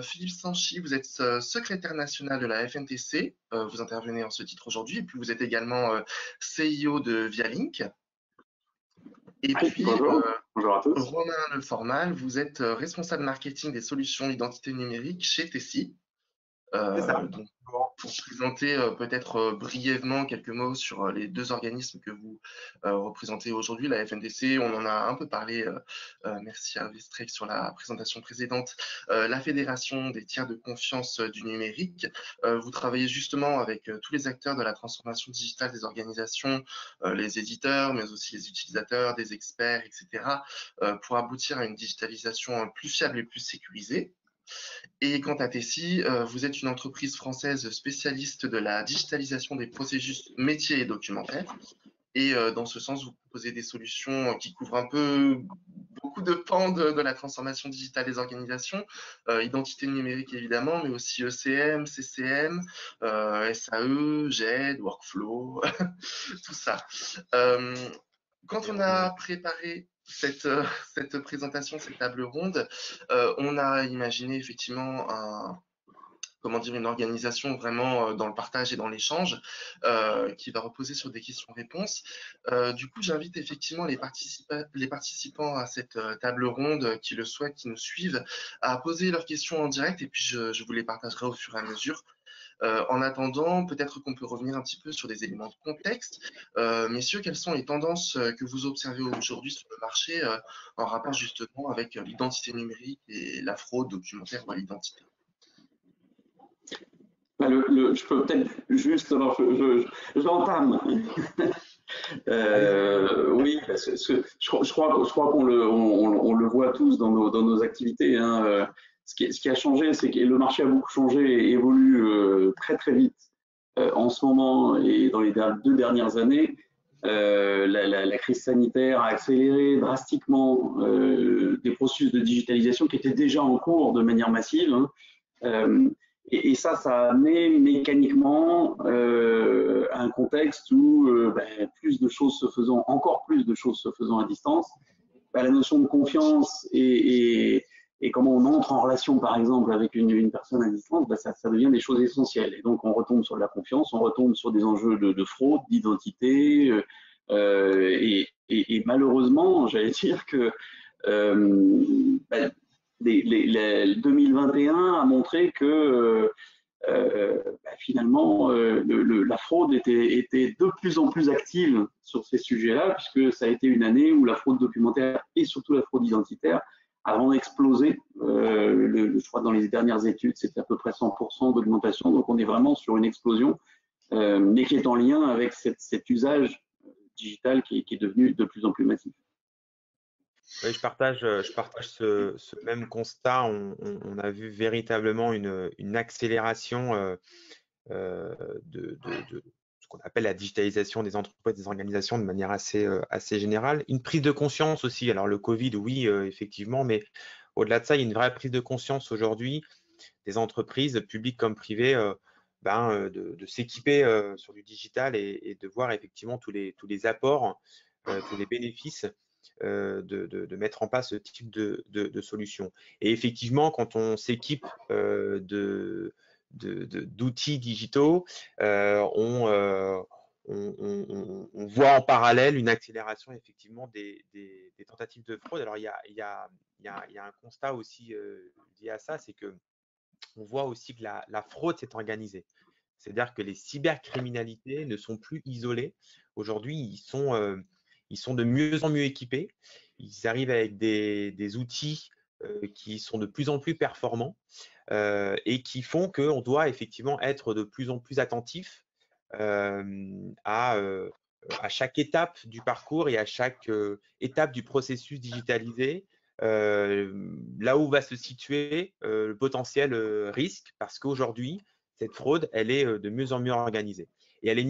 Philippe Sanchi, vous êtes secrétaire national de la FNTC. Vous intervenez en ce titre aujourd'hui. Et puis, vous êtes également CIO de Vialink. Et Oui, puis, bonjour à tous. Romain Leformal, vous êtes responsable marketing des solutions identité numérique chez Tessie. C'est ça. Donc, pour présenter peut-être brièvement quelques mots sur les deux organismes que vous représentez aujourd'hui, la FNTC, on en a un peu parlé, merci Hervé Streeck sur la présentation précédente, la Fédération des tiers de confiance du numérique. Vous travaillez justement avec tous les acteurs de la transformation digitale des organisations, les éditeurs, mais aussi les utilisateurs, des experts, etc., pour aboutir à une digitalisation plus fiable et plus sécurisée. Et quant à Tessie, vous êtes une entreprise française spécialiste de la digitalisation des processus métiers et documentaires. Et dans ce sens, vous proposez des solutions qui couvrent un peu beaucoup de pans de la transformation digitale des organisations, identité numérique évidemment, mais aussi ECM, CCM, SAE, GED, Workflow, tout ça. Quand on a préparé cette présentation, cette table ronde, on a imaginé effectivement une organisation vraiment dans le partage et dans l'échange qui va reposer sur des questions-réponses. Du coup, j'invite effectivement les participants à cette table ronde qui le souhaitent, qui nous suivent, à poser leurs questions en direct et puis je vous les partagerai au fur et à mesure. En attendant, peut-être qu'on peut revenir un petit peu sur des éléments de contexte. Messieurs, quelles sont les tendances que vous observez aujourd'hui sur le marché en rapport justement avec l'identité numérique et la fraude documentaire à l'identité? Je peux peut-être juste, alors j'entame. Oui, je crois qu'on le voit tous dans nos activités, hein. Ce qui a changé, c'est que le marché a beaucoup changé et évolue très très vite en ce moment et dans les 2 dernières années. La crise sanitaire a accéléré drastiquement des processus de digitalisation qui étaient déjà en cours de manière massive, hein. Et ça a amené mécaniquement un contexte où encore plus de choses se faisant à distance, la notion de confiance et comment on entre en relation, par exemple, avec une personne à distance, ça devient des choses essentielles. Et donc, on retombe sur de la confiance, on retombe sur des enjeux de fraude, d'identité, et malheureusement, j'allais dire que 2021 a montré que finalement la fraude était de plus en plus active sur ces sujets-là, puisque ça a été une année où la fraude documentaire et surtout la fraude identitaire a vraiment explosé. Je crois que dans les dernières études, c'était à peu près 100% d'augmentation. Donc on est vraiment sur une explosion, mais qui est en lien avec cet usage digital qui est devenu de plus en plus massif. Oui, je partage ce même constat. On a vu véritablement une accélération de ce qu'on appelle la digitalisation des entreprises, des organisations de manière assez générale. Une prise de conscience aussi. Alors le Covid, oui, effectivement, mais au-delà de ça, il y a une vraie prise de conscience aujourd'hui des entreprises, publiques comme privées, de s'équiper sur du digital et de voir effectivement tous les apports, tous les bénéfices de mettre en place ce type de solution. Et effectivement, quand on s'équipe d'outils digitaux, on voit en parallèle une accélération effectivement des tentatives de fraude. Alors, il y a un constat aussi lié à ça, c'est que on voit aussi que la fraude s'est organisée. C'est-à-dire que les cybercriminalités ne sont plus isolées. Aujourd'hui, ils sont de mieux en mieux équipés. Ils arrivent avec des outils qui sont de plus en plus performants et qui font qu'on doit effectivement être de plus en plus attentif à chaque étape du parcours et à chaque étape du processus digitalisé, là où va se situer le potentiel risque, parce qu'aujourd'hui, cette fraude, elle est de mieux en mieux organisée. Et elle est de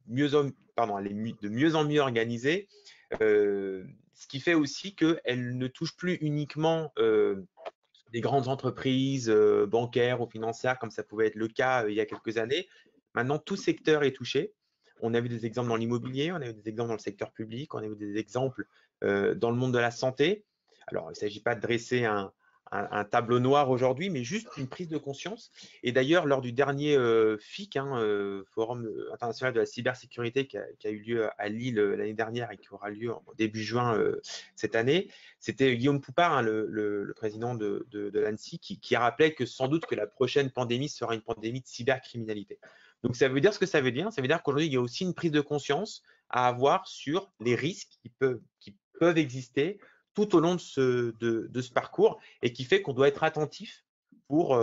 mieux en mieux organisée, ce qui fait aussi qu'elle ne touche plus uniquement des grandes entreprises bancaires ou financières, comme ça pouvait être le cas il y a quelques années. Maintenant, tout secteur est touché. On a vu des exemples dans l'immobilier, on a vu des exemples dans le secteur public, on a vu des exemples dans le monde de la santé. Alors, il ne s'agit pas de dresser un un tableau noir aujourd'hui, mais juste une prise de conscience. Et d'ailleurs, lors du dernier FIC, Forum international de la cybersécurité, qui a eu lieu à Lille l'année dernière et qui aura lieu en début juin cette année, c'était Guillaume Poupard, le président de l'ANSSI, qui rappelait que sans doute que la prochaine pandémie sera une pandémie de cybercriminalité. Donc ça veut dire ce que ça veut dire. Ça veut dire qu'aujourd'hui, il y a aussi une prise de conscience à avoir sur les risques qui peuvent exister tout au long de ce parcours, et qui fait qu'on doit être attentif pour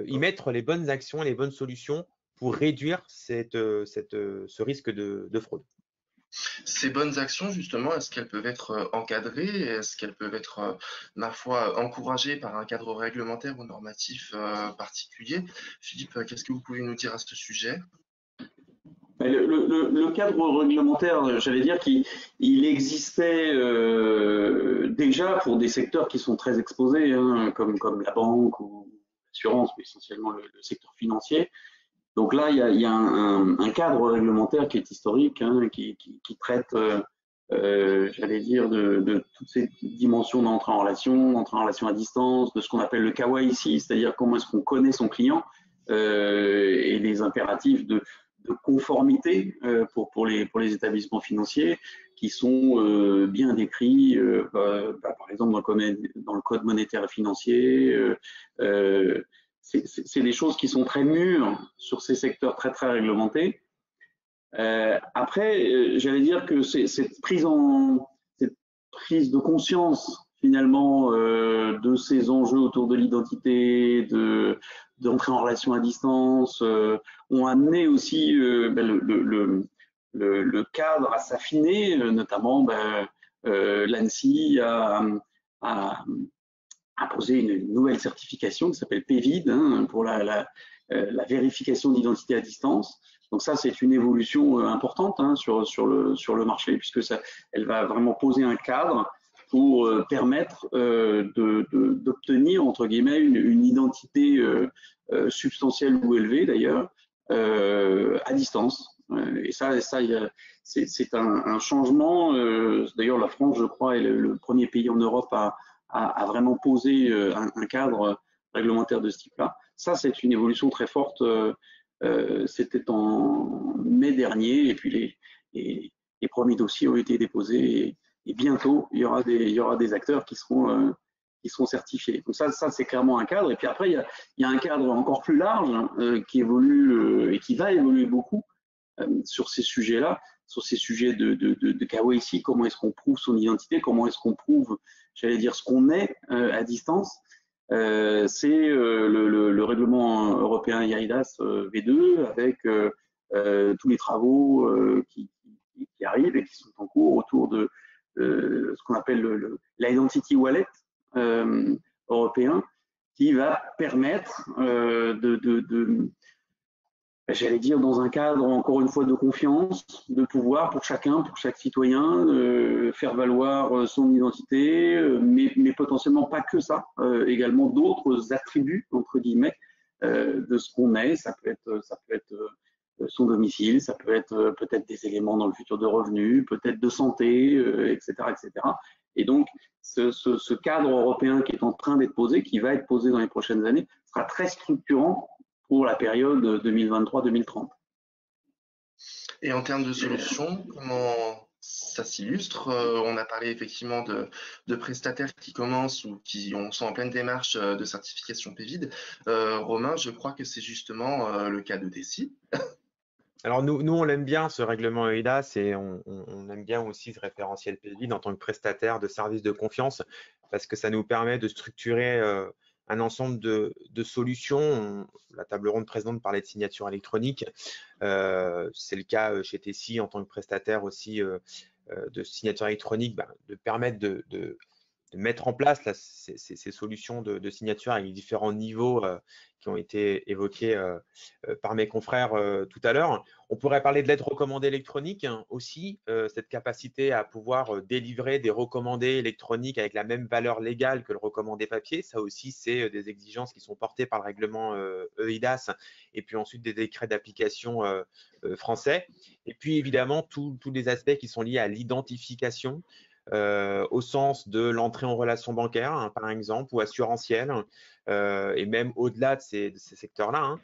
y mettre les bonnes actions et les bonnes solutions pour réduire ce risque de fraude. Ces bonnes actions, justement, est-ce qu'elles peuvent être encadrées? Est-ce qu'elles peuvent être, ma foi, encouragées par un cadre réglementaire ou normatif particulier? Philippe, qu'est-ce que vous pouvez nous dire à ce sujet? Le cadre réglementaire, j'allais dire qu'il existait déjà pour des secteurs qui sont très exposés, hein, comme la banque ou l'assurance, mais essentiellement le secteur financier. Donc là, il y a un cadre réglementaire qui est historique, hein, qui traite, j'allais dire, de toutes ces dimensions d'entrée en relation à distance, de ce qu'on appelle le KYC, c'est-à-dire comment est-ce qu'on connaît son client, et les impératifs de conformité pour les établissements financiers qui sont bien décrits, par exemple dans le code monétaire et financier. C'est des choses qui sont très mûres sur ces secteurs très très réglementés. Après, j'allais dire que cette prise de conscience finalement de ces enjeux autour de l'identité, d'entrer en relation à distance, ont amené aussi le cadre à s'affiner, notamment l'ANSSI a posé une nouvelle certification qui s'appelle PEVID, hein, pour la vérification d'identité à distance. Donc ça, c'est une évolution importante, hein, sur le marché, puisque elle va vraiment poser un cadre pour permettre d'obtenir, entre guillemets, une identité substantielle ou élevée d'ailleurs, à distance. Et ça c'est un changement. D'ailleurs, la France, je crois, est le premier pays en Europe à vraiment poser un cadre réglementaire de ce type-là. Ça, c'est une évolution très forte. C'était en mai dernier, et puis les premiers dossiers ont été déposés, et bientôt il y aura des acteurs qui seront certifiés. Donc ça c'est clairement un cadre. Et puis après, il y a un cadre encore plus large qui évolue et qui va évoluer beaucoup sur ces sujets-là, sur ces sujets de KYC. Comment est-ce qu'on prouve son identité? Comment est-ce qu'on prouve, j'allais dire, ce qu'on est à distance? C'est le règlement européen eIDAS V2, avec tous les travaux qui arrivent et qui sont en cours autour de ce qu'on appelle l'Identity Wallet européen, qui va permettre j'allais dire, dans un cadre, encore une fois, de confiance, de pouvoir pour chaque citoyen, faire valoir son identité, mais potentiellement pas que ça, également d'autres attributs, entre guillemets, de ce qu'on est. Ça peut être son domicile, ça peut être peut-être des éléments dans le futur de revenus, peut-être de santé, etc., etc. Et donc, ce cadre européen qui est en train d'être posé, qui va être posé dans les prochaines années, sera très structurant pour la période 2023-2030. Et en termes de solutions, comment ça s'illustre? On a parlé effectivement de prestataires qui commencent ou qui sont en pleine démarche de certification PEVID. Romain, je crois que c'est justement le cas de Deci. Alors nous on l'aime bien, ce règlement eIDAS, et on aime bien aussi ce référentiel PEVID en tant que prestataire de services de confiance, parce que ça nous permet de structurer un ensemble de solutions. La table ronde précédente parlait de signature électronique. C'est le cas chez Tessi en tant que prestataire aussi de signature électronique, de permettre de mettre en place là, ces solutions de signature avec les différents niveaux qui ont été évoqués par mes confrères tout à l'heure. On pourrait parler de l'aide recommandée électronique, hein, aussi, cette capacité à pouvoir délivrer des recommandés électroniques avec la même valeur légale que le recommandé papier. Ça aussi, c'est des exigences qui sont portées par le règlement eIDAS, et puis ensuite des décrets d'application français. Et puis évidemment, tous les aspects qui sont liés à l'identification, au sens de l'entrée en relation bancaire, hein, par exemple, ou assurantielle, et même au-delà de ces secteurs-là, hein,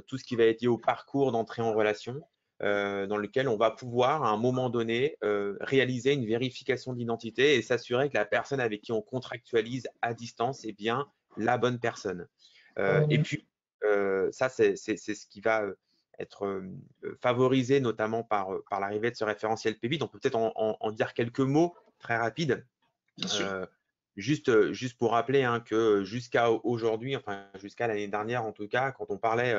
tout ce qui va être lié au parcours d'entrée en relation, dans lequel on va pouvoir, à un moment donné, réaliser une vérification d'identité et s'assurer que la personne avec qui on contractualise à distance est bien la bonne personne. Et puis, ça, c'est ce qui va être favorisé notamment par l'arrivée de ce référentiel PVID. On peut peut-être en dire quelques mots très rapides. Bien sûr. Juste pour rappeler, hein, que jusqu'à aujourd'hui, enfin jusqu'à l'année dernière en tout cas, quand on parlait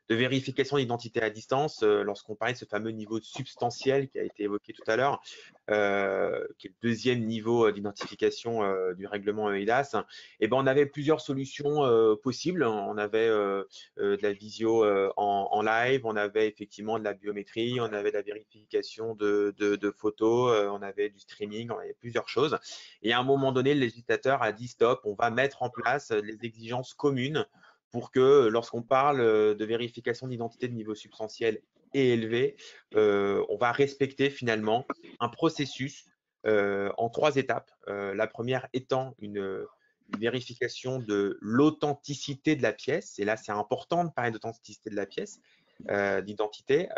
de vérification d'identité à distance, lorsqu'on parlait de ce fameux niveau substantiel qui a été évoqué tout à l'heure, qui est le deuxième niveau d'identification du règlement EIDAS, et ben, on avait plusieurs solutions possibles. On avait de la visio en live, on avait effectivement de la biométrie, on avait de la vérification de photos, on avait du streaming, on avait plusieurs choses. Et à un moment donné, le législateur a dit stop, on va mettre en place les exigences communes pour que lorsqu'on parle de vérification d'identité de niveau substantiel et élevé, on va respecter finalement un processus en 3 étapes. La première étant une vérification de l'authenticité de la pièce. Et là, c'est important de parler d'authenticité de la pièce, d'identité.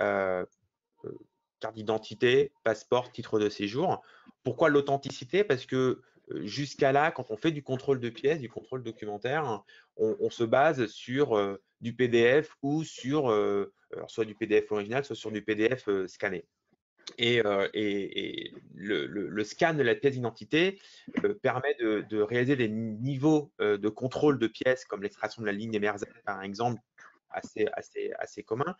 Carte d'identité, passeport, titre de séjour. Pourquoi l'authenticité? Parce que jusqu'à là, quand on fait du contrôle de pièces, du contrôle documentaire, on se base sur du PDF ou sur alors soit du PDF original, soit sur du PDF scanné. Et le scan de la pièce d'identité permet de réaliser des niveaux de contrôle de pièces comme l'extraction de la ligne MRZ, par exemple, assez commun,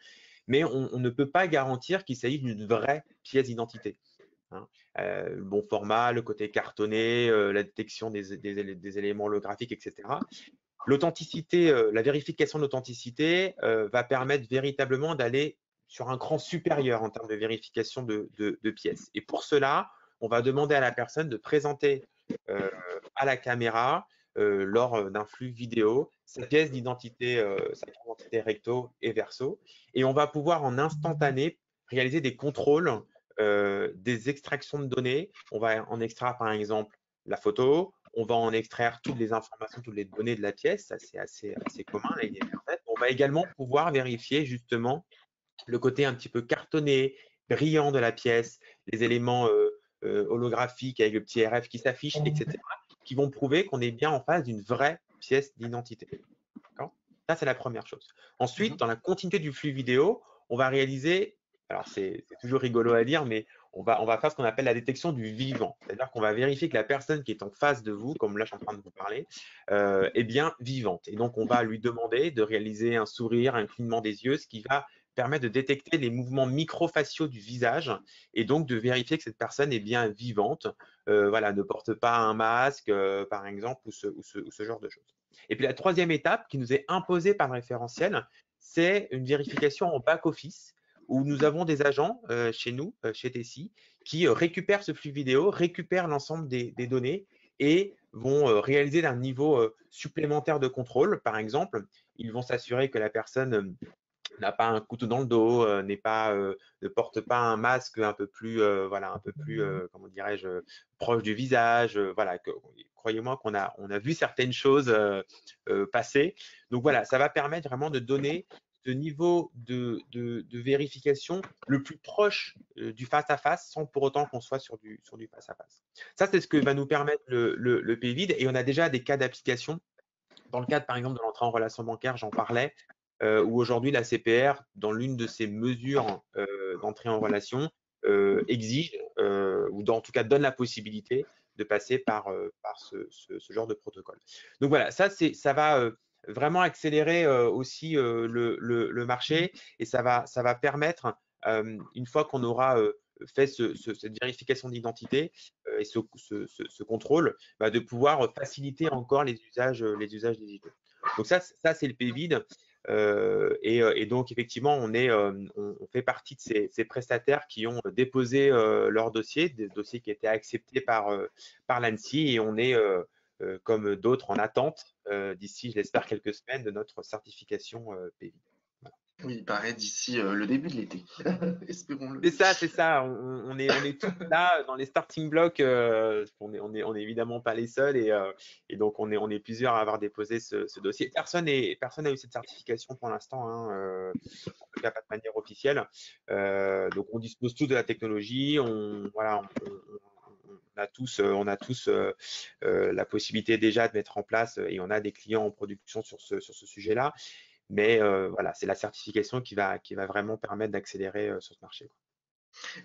mais on ne peut pas garantir qu'il s'agit d'une vraie pièce d'identité. Hein. Le bon format, le côté cartonné, la détection des éléments holographiques, etc. L'authenticité, la vérification d'authenticité va permettre véritablement d'aller sur un cran supérieur en termes de vérification de pièces. Et pour cela, on va demander à la personne de présenter à la caméra, lors d'un flux vidéo, sa pièce d'identité, sa carte d'identité recto et verso. Et on va pouvoir en instantané réaliser des contrôles, des extractions de données. On va en extraire par exemple la photo, on va en extraire toutes les informations, toutes les données de la pièce, ça c'est assez commun, là, il est parfait. On va également pouvoir vérifier justement le côté un petit peu cartonné, brillant de la pièce, les éléments holographiques avec le petit RF qui s'affiche, etc., qui vont prouver qu'on est bien en face d'une vraie pièce d'identité. Ça, c'est la première chose. Ensuite, dans la continuité du flux vidéo, on va réaliser, alors c'est toujours rigolo à dire, mais on va faire ce qu'on appelle la détection du vivant. C'est-à-dire qu'on va vérifier que la personne qui est en face de vous, comme là je suis en train de vous parler, est bien vivante. Et donc, on va lui demander de réaliser un sourire, un clignement des yeux, ce qui va permettre de détecter les mouvements microfaciaux du visage et donc de vérifier que cette personne est bien vivante, voilà, ne porte pas un masque, par exemple, ou ce genre de choses. Et puis la troisième étape qui nous est imposée par le référentiel, c'est une vérification en back-office où nous avons des agents chez nous, chez Tessie, qui récupèrent ce flux vidéo, récupèrent l'ensemble des données et vont réaliser un niveau supplémentaire de contrôle. Par exemple, ils vont s'assurer que la personne n'a pas un couteau dans le dos, ne porte pas un masque un peu plus, voilà, un peu plus, comment dirais-je, proche du visage. Voilà, croyez-moi qu'on a vu certaines choses passer. Donc voilà, ça va permettre vraiment de donner ce niveau de vérification le plus proche du face-à-face sans pour autant qu'on soit sur du face-à-face. Ça, c'est ce que va nous permettre le PVID et on a déjà des cas d'application. Dans le cadre, par exemple, de l'entrée en relation bancaire, j'en parlais, où aujourd'hui la CPR, dans l'une de ses mesures d'entrée en relation, exige, ou en tout cas donne la possibilité de passer par ce genre de protocole. Donc voilà, ça va vraiment accélérer aussi le marché et ça va permettre, une fois qu'on aura fait cette vérification d'identité et ce contrôle, bah, de pouvoir faciliter encore les usages digitaux. Donc ça c'est le PVID. Et donc, effectivement, on fait partie de ces prestataires qui ont déposé leur dossier, des dossiers qui étaient acceptés par l'ANSSI, et on est, comme d'autres, en attente d'ici, je l'espère, quelques semaines de notre certification PVID. Voilà. Oui, il paraît d'ici le début de l'été. Espérons-le. C'est ça. On est tous là dans les starting blocks. On est évidemment pas les seuls et donc on est plusieurs à avoir déposé ce dossier. Personne n'a eu cette certification pour l'instant, hein, en tout cas pas de manière officielle. Donc on dispose tous de la technologie. Voilà, on a tous la possibilité déjà de mettre en place et on a des clients en production sur ce sujet-là. Mais voilà, c'est la certification qui va vraiment permettre d'accélérer sur ce marché, quoi.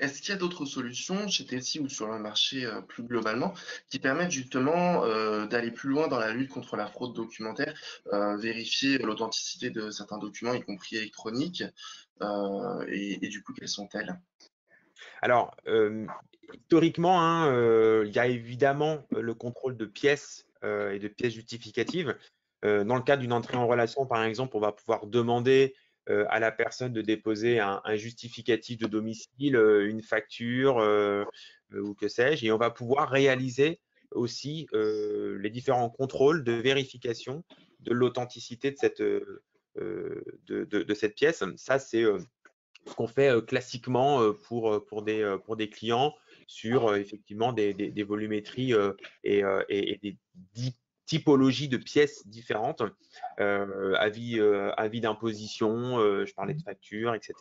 Est-ce qu'il y a d'autres solutions chez Tessie ou sur le marché plus globalement qui permettent justement d'aller plus loin dans la lutte contre la fraude documentaire, vérifier l'authenticité de certains documents, y compris électroniques, et du coup, quelles sont-elles? Alors, historiquement, hein, il y a évidemment le contrôle de pièces et de pièces justificatives. Dans le cadre d'une entrée en relation, par exemple, on va pouvoir demander à la personne de déposer un justificatif de domicile, une facture ou que sais-je, et on va pouvoir réaliser aussi les différents contrôles de vérification de l'authenticité de de cette pièce. Ça, c'est ce qu'on fait classiquement pour des clients sur effectivement des volumétries et des typologies de pièces différentes, avis d'imposition, je parlais de factures, etc.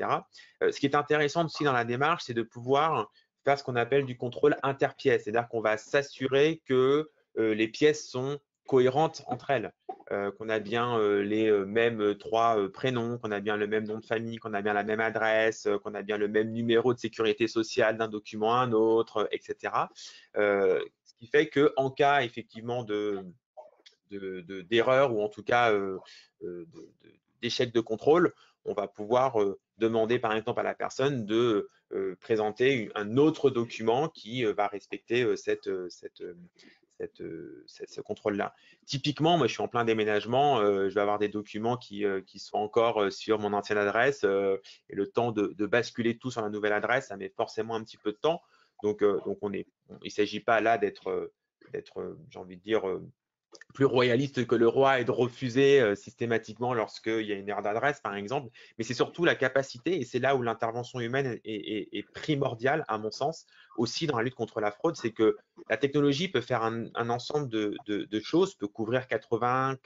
Ce qui est intéressant aussi dans la démarche, c'est de pouvoir faire ce qu'on appelle du contrôle interpièce, c'est-à-dire qu'on va s'assurer que les pièces sont cohérentes entre elles. Qu'on a bien les mêmes trois prénoms, qu'on a bien le même nom de famille, qu'on a bien la même adresse, qu'on a bien le même numéro de sécurité sociale d'un document à un autre, etc. Ce qui fait qu'en cas effectivement d'erreur ou en tout cas d'échec de contrôle, on va pouvoir demander par exemple à la personne de présenter un autre document qui va respecter ce contrôle-là. Typiquement, moi, je suis en plein déménagement, je vais avoir des documents qui sont encore sur mon ancienne adresse et le temps de basculer tout sur la nouvelle adresse, ça met forcément un petit peu de temps. Donc il ne s'agit pas là d'être, j'ai envie de dire, plus royaliste que le roi et de refuser systématiquement lorsqu'il y a une erreur d'adresse, par exemple. Mais c'est surtout la capacité, et c'est là où l'intervention humaine est primordiale, à mon sens, aussi dans la lutte contre la fraude, c'est que la technologie peut faire un ensemble de choses, peut couvrir 80,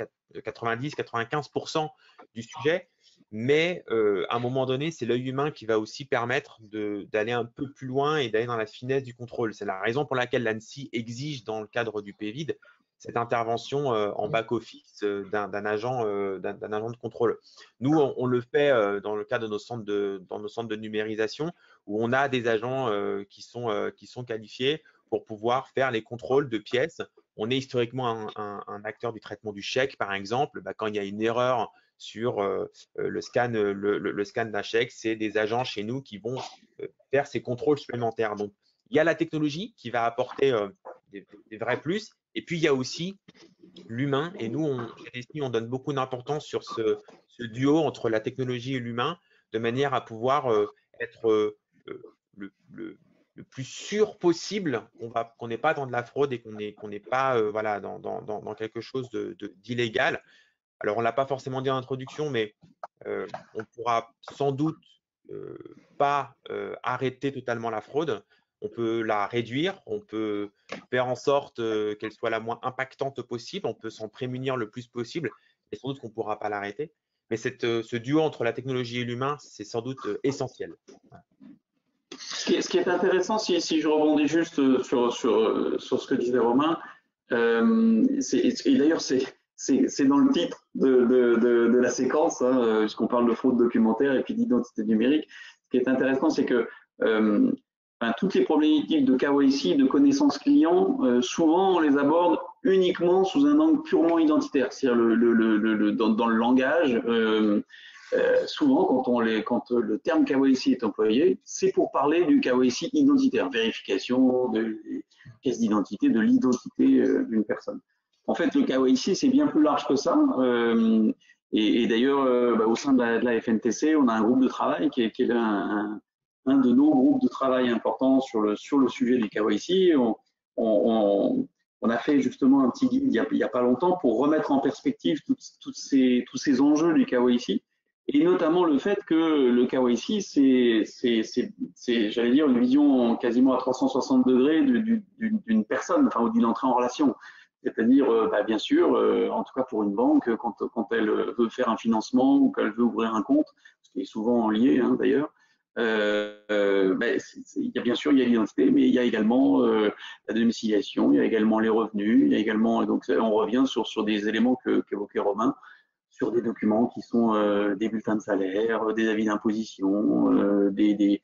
90, 95% du sujet, mais à un moment donné, c'est l'œil humain qui va aussi permettre d'aller un peu plus loin et d'aller dans la finesse du contrôle. C'est la raison pour laquelle l'ANSSI exige, dans le cadre du PVID, cette intervention en back-office d'un agent de contrôle. Nous, on le fait dans le cadre de dans nos centres de numérisation, où on a des agents qui sont qualifiés pour pouvoir faire les contrôles de pièces. On est historiquement un acteur du traitement du chèque, par exemple. Bah, quand il y a une erreur sur le scan d'un chèque, c'est des agents chez nous qui vont faire ces contrôles supplémentaires. Donc, il y a la technologie qui va apporter des vrais plus. Et puis, il y a aussi l'humain. Et nous, chez Destiny, on donne beaucoup d'importance sur ce duo entre la technologie et l'humain, de manière à pouvoir être le plus sûr possible qu'on n'est pas dans de la fraude et qu'on n'est pas voilà, dans quelque chose d'illégal. Alors, on ne l'a pas forcément dit en introduction, mais on pourra sans doute pas arrêter totalement la fraude. On peut la réduire, on peut faire en sorte qu'elle soit la moins impactante possible, on peut s'en prémunir le plus possible, et sans doute qu'on ne pourra pas l'arrêter. Mais ce duo entre la technologie et l'humain, c'est sans doute essentiel. Ce qui est intéressant, si je rebondis juste sur ce que disait Romain, et d'ailleurs c'est dans le titre de la séquence, hein, puisqu'on parle de fraude documentaire et puis d'identité numérique. Ce qui est intéressant, c'est que toutes les problématiques de KYC, de connaissance client, souvent on les aborde uniquement sous un angle purement identitaire, c'est-à-dire dans le langage. Souvent, quand le terme KYC est employé, c'est pour parler du KYC identitaire, vérification de pièces d'identité, de l'identité d'une personne. En fait, le KYC, c'est bien plus large que ça. Et d'ailleurs, au sein de la FNTC, on a un groupe de travail qui est un de nos groupes de travail importants sur le sujet du KYC. On a fait justement un petit guide il y a pas longtemps pour remettre en perspective tous ces enjeux du KYC. Et notamment le fait que le KYC, c'est, j'allais dire, une vision quasiment à 360 degrés d'une personne, enfin, ou d'une entrée en relation. C'est-à-dire, bien sûr, en tout cas pour une banque, quand elle veut faire un financement ou qu'elle veut ouvrir un compte, ce qui est souvent lié hein, d'ailleurs, il y a bien sûr il y a l'identité, mais il y a également la domiciliation, il y a également les revenus, il y a également donc on revient sur des éléments qu'évoquait Romain, sur des documents qui sont des bulletins de salaire, des avis d'imposition, des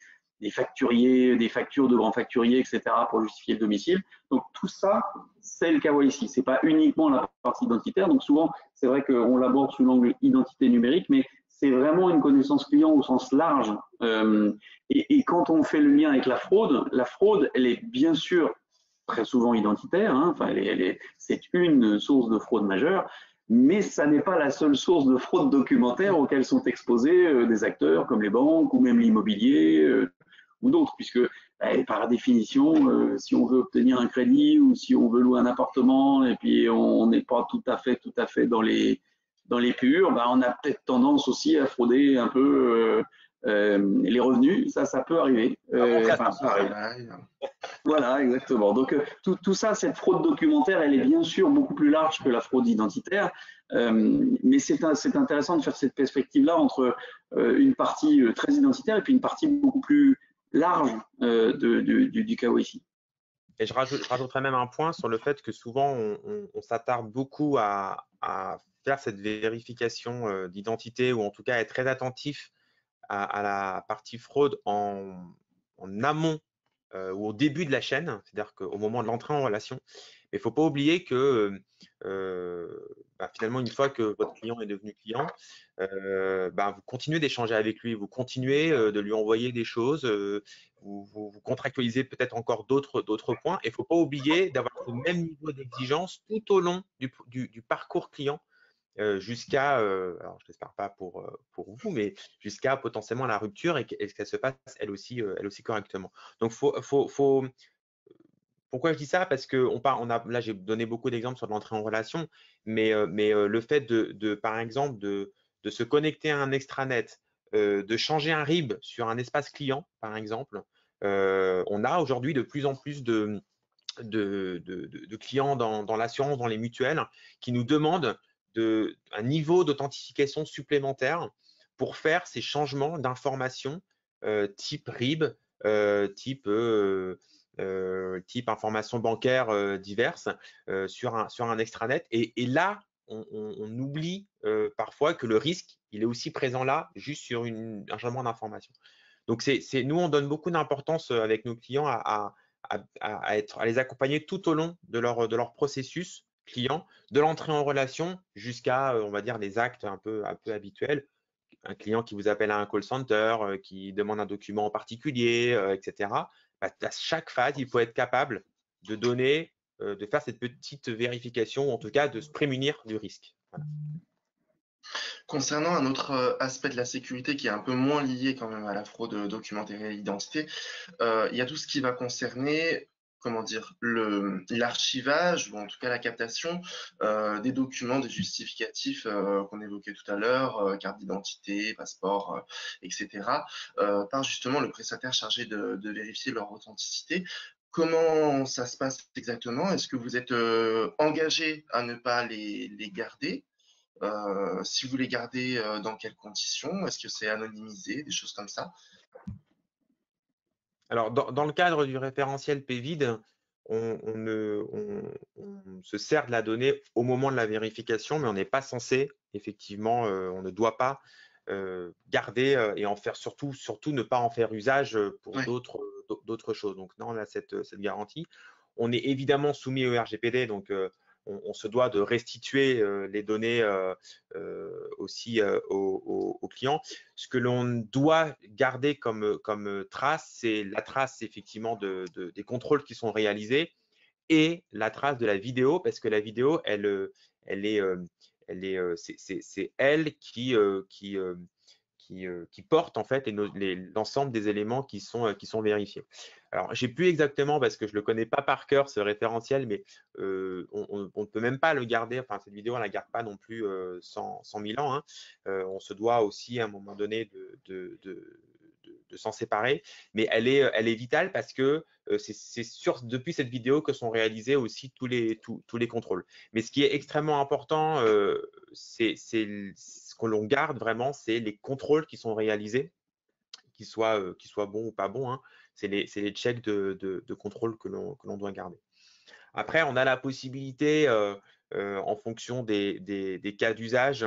facturiers, des factures de grands facturiers, etc. pour justifier le domicile. Donc tout ça, c'est le KYC. C'est pas uniquement la partie identitaire. Donc souvent, c'est vrai qu'on l'aborde sous l'angle identité numérique, mais c'est vraiment une connaissance client au sens large. Et quand on fait le lien avec la fraude, elle est bien sûr très souvent identitaire. Hein, enfin, c'est une source de fraude majeure, mais ça n'est pas la seule source de fraude documentaire auxquelles sont exposés des acteurs comme les banques ou même l'immobilier ou d'autres, puisque par définition, si on veut obtenir un crédit ou si on veut louer un appartement et puis on n'est pas tout à fait dans les purs, on a peut-être tendance aussi à frauder un peu les revenus. Ça peut arriver. Avant Ça arrive. travail. Voilà, exactement. Donc tout ça, cette fraude documentaire, elle est bien sûr beaucoup plus large que la fraude identitaire, mais c'est intéressant de faire cette perspective-là entre une partie très identitaire et puis une partie beaucoup plus large du KYC. Et je rajouterais même un point sur le fait que souvent, on s'attarde beaucoup à faire cette vérification d'identité ou en tout cas être très attentif à la partie fraude en amont ou au début de la chaîne, c'est-à-dire qu'au moment de l'entrée en relation. Mais il ne faut pas oublier que finalement, une fois que votre client est devenu client, vous continuez d'échanger avec lui, vous continuez de lui envoyer des choses, vous contractualisez peut-être encore d'autres points. Et il ne faut pas oublier d'avoir ce même niveau d'exigence tout au long du parcours client jusqu'à, alors je n'espère pas pour vous, mais jusqu'à potentiellement la rupture et qu'elle se passe elle aussi correctement. Donc, pourquoi je dis ça? Parce que là, j'ai donné beaucoup d'exemples sur l'entrée en relation, mais le fait par exemple, de se connecter à un extranet, de changer un RIB sur un espace client, par exemple, on a aujourd'hui de plus en plus de clients dans l'assurance, dans les mutuelles, qui nous demandent un niveau d'authentification supplémentaire pour faire ces changements d'informations type RIB, type informations bancaires diverses sur un extranet. Et là, on oublie parfois que le risque, il est aussi présent là, juste sur un changement d'information. Donc, nous, on donne beaucoup d'importance avec nos clients à les accompagner tout au long de leur processus client, de l'entrée en relation jusqu'à, on va dire, les actes un peu habituels. Un client qui vous appelle à un call center, qui demande un document en particulier, etc. À chaque phase, il faut être capable de donner, de faire cette petite vérification, ou en tout cas de se prémunir du risque. Voilà. Concernant un autre aspect de la sécurité qui est un peu moins lié quand même à la fraude documentaire et à l'identité, il y a tout ce qui va concerner, comment dire, l'archivage ou en tout cas la captation des documents, des justificatifs qu'on évoquait tout à l'heure, carte d'identité, passeport, etc., par justement le prestataire chargé de vérifier leur authenticité. Comment ça se passe exactement? Est-ce que vous êtes engagé à ne pas les garder? Si vous les gardez, dans quelles conditions? Est-ce que c'est anonymisé? Des choses comme ça? Alors, dans le cadre du référentiel PVID, on se sert de la donnée au moment de la vérification, mais on n'est pas censé, effectivement, on ne doit pas garder et en faire surtout ne pas en faire usage pour Ouais. d'autres choses. Donc, non, on a cette garantie. On est évidemment soumis au RGPD, donc on se doit de restituer les données aussi aux clients. Ce que l'on doit garder comme trace, c'est la trace effectivement des contrôles qui sont réalisés et la trace de la vidéo, parce que la vidéo, c'est elle porte en fait l'ensemble des éléments qui sont vérifiés. Alors, j'ai plus exactement, parce que je le connais pas par cœur, ce référentiel, mais on ne peut même pas le garder. Enfin, cette vidéo, on la garde pas non plus 100 000 ans. Hein. On se doit aussi à un moment donné de s'en séparer, mais elle est vitale parce que c'est depuis cette vidéo que sont réalisés aussi tous les contrôles. Mais ce qui est extrêmement important, c'est ce que l'on garde vraiment, c'est les contrôles qui sont réalisés, qu'ils soient bons ou pas bons. Hein. C'est les checks de contrôle que l'on doit garder. Après, on a la possibilité, en fonction des cas d'usage,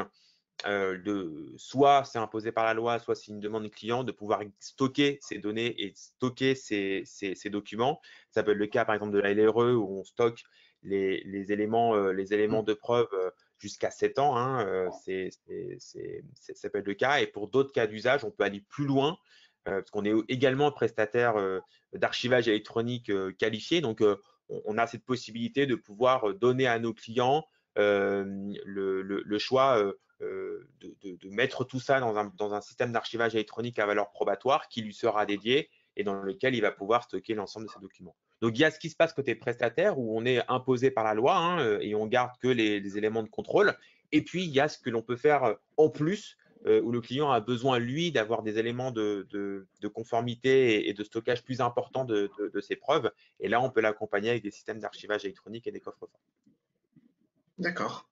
soit c'est imposé par la loi, soit c'est une demande du client, de pouvoir stocker ces données et stocker ces documents. Ça peut être le cas par exemple de la LRE où on stocke les éléments de preuve jusqu'à 7 ans. Hein, ça peut être le cas. Et pour d'autres cas d'usage, on peut aller plus loin parce qu'on est également prestataire d'archivage électronique qualifié. Donc, on a cette possibilité de pouvoir donner à nos clients le choix de mettre tout ça dans un système d'archivage électronique à valeur probatoire qui lui sera dédié et dans lequel il va pouvoir stocker l'ensemble de ses documents. Donc, il y a ce qui se passe côté prestataire où on est imposé par la loi hein, et on garde que les éléments de contrôle. Et puis, il y a ce que l'on peut faire en plus où le client a besoin, lui, d'avoir des éléments de conformité et de stockage plus importants de ses preuves. Et là, on peut l'accompagner avec des systèmes d'archivage électronique et des coffres-forts. D'accord.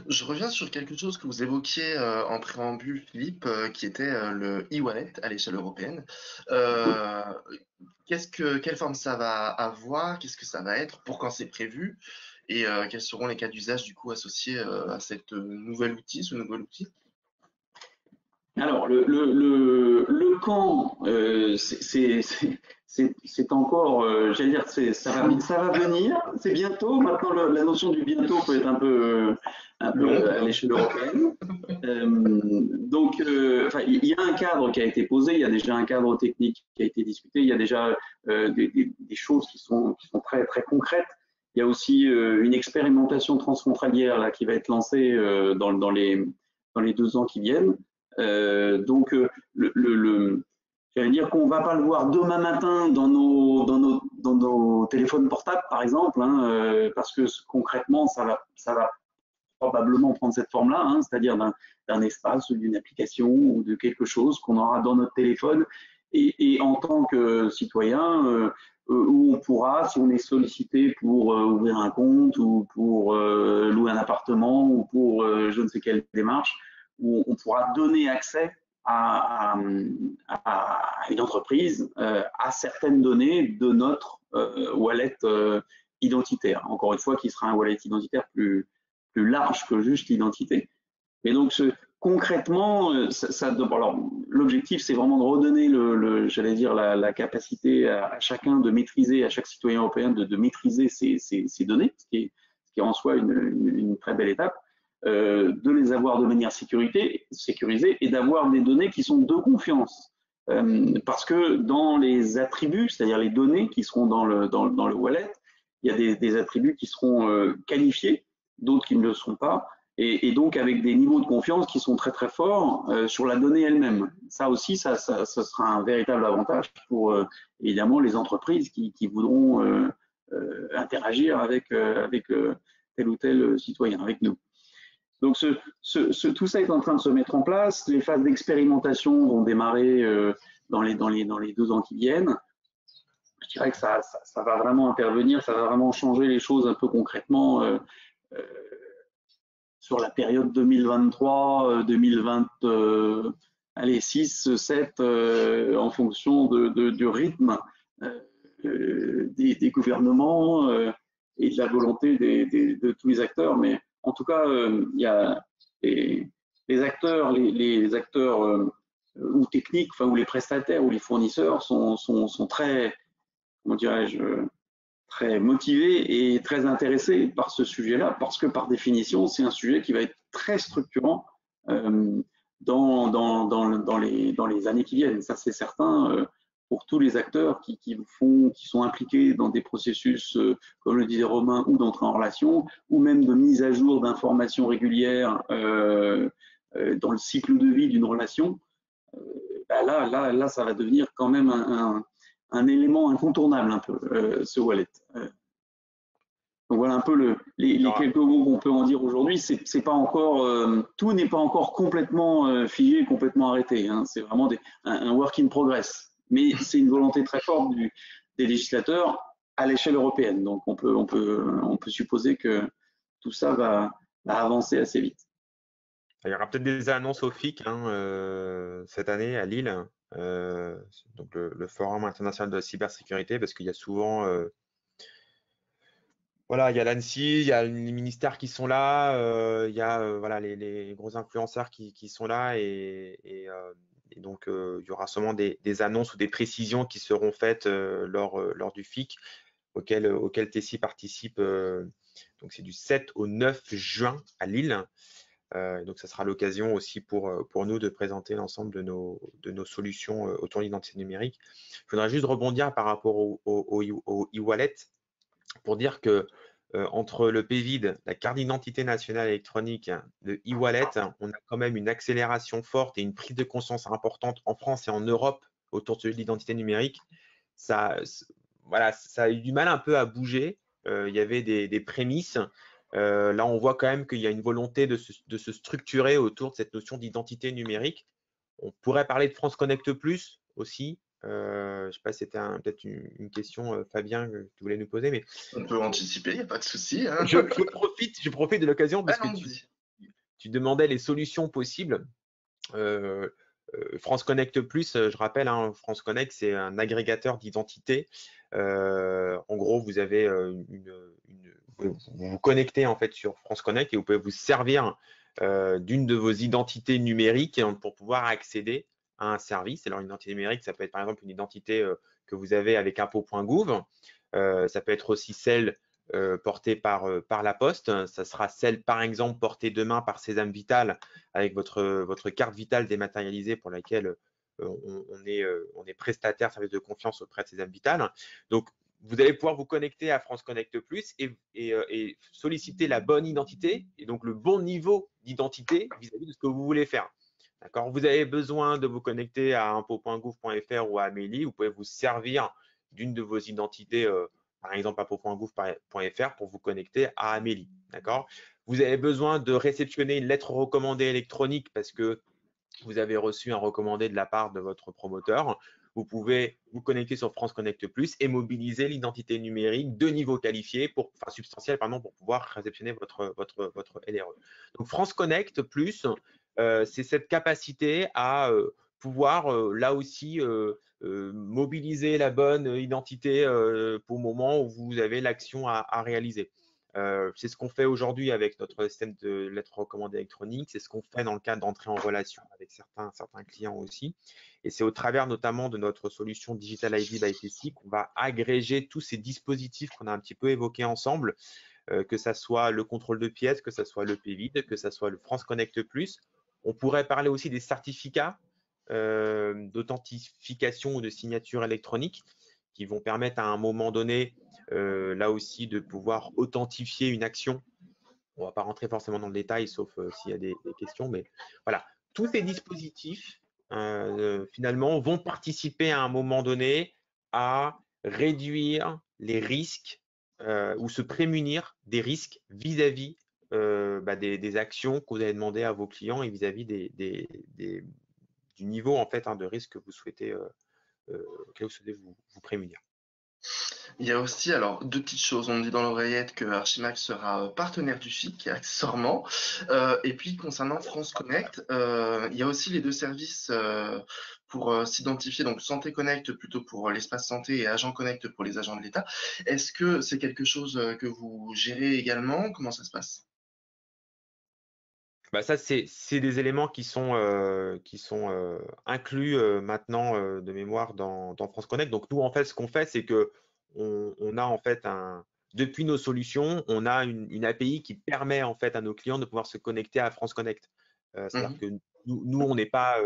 Je reviens sur quelque chose que vous évoquiez en préambule, Philippe, qui était le e-wallet à l'échelle européenne. Quelle forme ça va avoir? Qu'est-ce que ça va être? Pour quand c'est prévu? Et quels seront les cas d'usage du coup associés à ce nouvel outil? Alors, le camp, c'est encore, j'allais dire, ça va venir, c'est bientôt. Maintenant, la notion du bientôt peut être un peu à l'échelle européenne. Donc, il y a un cadre qui a été posé, il y a déjà un cadre technique qui a été discuté, il y a déjà des choses qui sont très, très concrètes. Il y a aussi une expérimentation transfrontalière là, qui va être lancée dans les 2 ans qui viennent. Donc, j'allais dire qu'on ne va pas le voir demain matin dans nos téléphones portables, par exemple, hein, parce que concrètement, ça va probablement prendre cette forme-là, hein, c'est-à-dire d'un espace, d'une application ou de quelque chose qu'on aura dans notre téléphone. Et en tant que citoyen, où on pourra, si on est sollicité pour ouvrir un compte ou pour louer un appartement ou pour je ne sais quelle démarche, où on pourra donner accès à une entreprise à certaines données de notre wallet identitaire. Encore une fois, qui sera un wallet identitaire plus large que juste l'identité. Mais donc, concrètement, l'objectif, c'est vraiment de redonner j'allais dire, la capacité à chacun de maîtriser, à chaque citoyen européen de maîtriser ces données, ce qui est en soi une très belle étape. De les avoir de manière sécurisée et d'avoir des données qui sont de confiance. Parce que dans les attributs, c'est-à-dire les données qui seront dans le wallet, il y a des attributs qui seront qualifiés, d'autres qui ne le seront pas, et donc avec des niveaux de confiance qui sont très très forts sur la donnée elle-même. Ça aussi, ça sera un véritable avantage pour évidemment les entreprises qui voudront interagir avec tel ou tel citoyen, avec nous. Donc, tout ça est en train de se mettre en place. Les phases d'expérimentation vont démarrer dans les 2 ans qui viennent. Je dirais que ça va vraiment intervenir, ça va vraiment changer les choses un peu concrètement sur la période 2023, 2026, 7, en fonction du rythme des gouvernements et de la volonté de tous les acteurs. Mais en tout cas, il y a les acteurs, ou techniques, ou les prestataires ou les fournisseurs sont très, comment dirais-je, très motivés et très intéressés par ce sujet-là, parce que par définition, c'est un sujet qui va être très structurant dans les années qui viennent. Ça, c'est certain. Pour tous les acteurs qui sont impliqués dans des processus, comme le disait Romain, ou d'entrée en relation, ou même de mise à jour d'informations régulières dans le cycle de vie d'une relation, Là, ça va devenir quand même un élément incontournable un peu, ce wallet. Donc voilà un peu les quelques mots qu'on peut en dire aujourd'hui. C'est pas encore, tout n'est pas encore complètement figé, complètement arrêté, hein. C'est vraiment un work in progress. Mais c'est une volonté très forte des législateurs à l'échelle européenne. Donc on peut supposer que tout ça va avancer assez vite. Il y aura peut-être des annonces au FIC cette année à Lille, donc le Forum international de la cybersécurité, parce qu'il y a souvent, voilà, il y a l'ANSSI, il y a les ministères qui sont là, il y a voilà, les gros influenceurs qui sont là, et donc il y aura sûrement des annonces ou des précisions qui seront faites lors du FIC, auquel Tessie participe. Donc c'est du 7 au 9 juin à Lille. Donc, ça sera l'occasion aussi pour nous de présenter l'ensemble de nos solutions autour de l'identité numérique. Je voudrais juste rebondir par rapport au e-wallet pour dire que entre le PVID, la carte d'identité nationale électronique, le e-wallet, on a quand même une accélération forte et une prise de conscience importante en France et en Europe autour de l'identité numérique. Voilà, ça a eu du mal un peu à bouger. Il y avait des prémices. Là, on voit quand même qu'il y a une volonté de se structurer autour de cette notion d'identité numérique. On pourrait parler de France Connect Plus aussi. Je ne sais pas si c'était peut-être une question, Fabien, que tu voulais nous poser, mais On peut anticiper, il n'y a pas de souci, hein. je profite de l'occasion parce que Allons-y. tu demandais les solutions possibles. France Connect Plus, je rappelle, hein, France Connect, c'est un agrégateur d'identité. En gros, vous avez vous vous connectez en fait sur France Connect et vous pouvez vous servir d'une de vos identités numériques pour pouvoir accéder à un service. Alors, une identité numérique, ça peut être par exemple une identité que vous avez avec impôts.gouv. Ça peut être aussi celle portée par la Poste. Ça sera celle, par exemple, portée demain par Sésame Vital avec votre carte vitale dématérialisée pour laquelle on est prestataire service de confiance auprès de Sésame Vital. Donc, vous allez pouvoir vous connecter à France Connect Plus et solliciter la bonne identité et donc le bon niveau d'identité vis-à-vis de ce que vous voulez faire. D'accord. Vous avez besoin de vous connecter à impôts.gouv.fr ou à Amélie, vous pouvez vous servir d'une de vos identités, par exemple impôts.gouv.fr, pour vous connecter à Amélie. D'accord. Vous avez besoin de réceptionner une lettre recommandée électronique parce que vous avez reçu un recommandé de la part de votre promoteur. Vous pouvez vous connecter sur France Connect Plus et mobiliser l'identité numérique de niveau qualifié, substantiel, pour pouvoir réceptionner votre LRE. Donc, France Connect Plus, c'est cette capacité à pouvoir là aussi mobiliser la bonne identité pour le moment où vous avez l'action à réaliser. C'est ce qu'on fait aujourd'hui avec notre système de lettres recommandées électroniques. C'est ce qu'on fait dans le cadre d'entrée en relation avec certains clients aussi. Et c'est au travers notamment de notre solution Digital ID by Tessie qu'on va agréger tous ces dispositifs qu'on a un petit peu évoqués ensemble, que ça soit le contrôle de pièces, que ça soit le PVID, que ça soit le France Connect Plus. On pourrait parler aussi des certificats d'authentification ou de signature électronique qui vont permettre à un moment donné, là aussi, de pouvoir authentifier une action. On ne va pas rentrer forcément dans le détail, sauf s'il y a des questions, mais voilà. Tous ces dispositifs, finalement, vont participer à un moment donné à réduire les risques ou se prémunir des risques vis-à-vis des actions que vous avez demandées à vos clients et vis-à-vis du niveau en fait de risque que vous souhaitez vous prémunir. Il y a aussi, alors, deux petites choses. On me dit dans l'oreillette que Archimax sera partenaire du FIC, accessoirement. Et puis, concernant France Connect, il y a aussi les deux services pour s'identifier, donc Santé Connect plutôt pour l'espace santé et Agent Connect pour les agents de l'État. Est-ce que c'est quelque chose que vous gérez également? Comment ça se passe? Ça, c'est des éléments qui sont inclus maintenant de mémoire dans France Connect. Donc, nous, en fait, ce qu'on fait, c'est que on a en fait depuis nos solutions, on a une API qui permet en fait à nos clients de pouvoir se connecter à France Connect. C'est-à-dire que nous, on n'est pas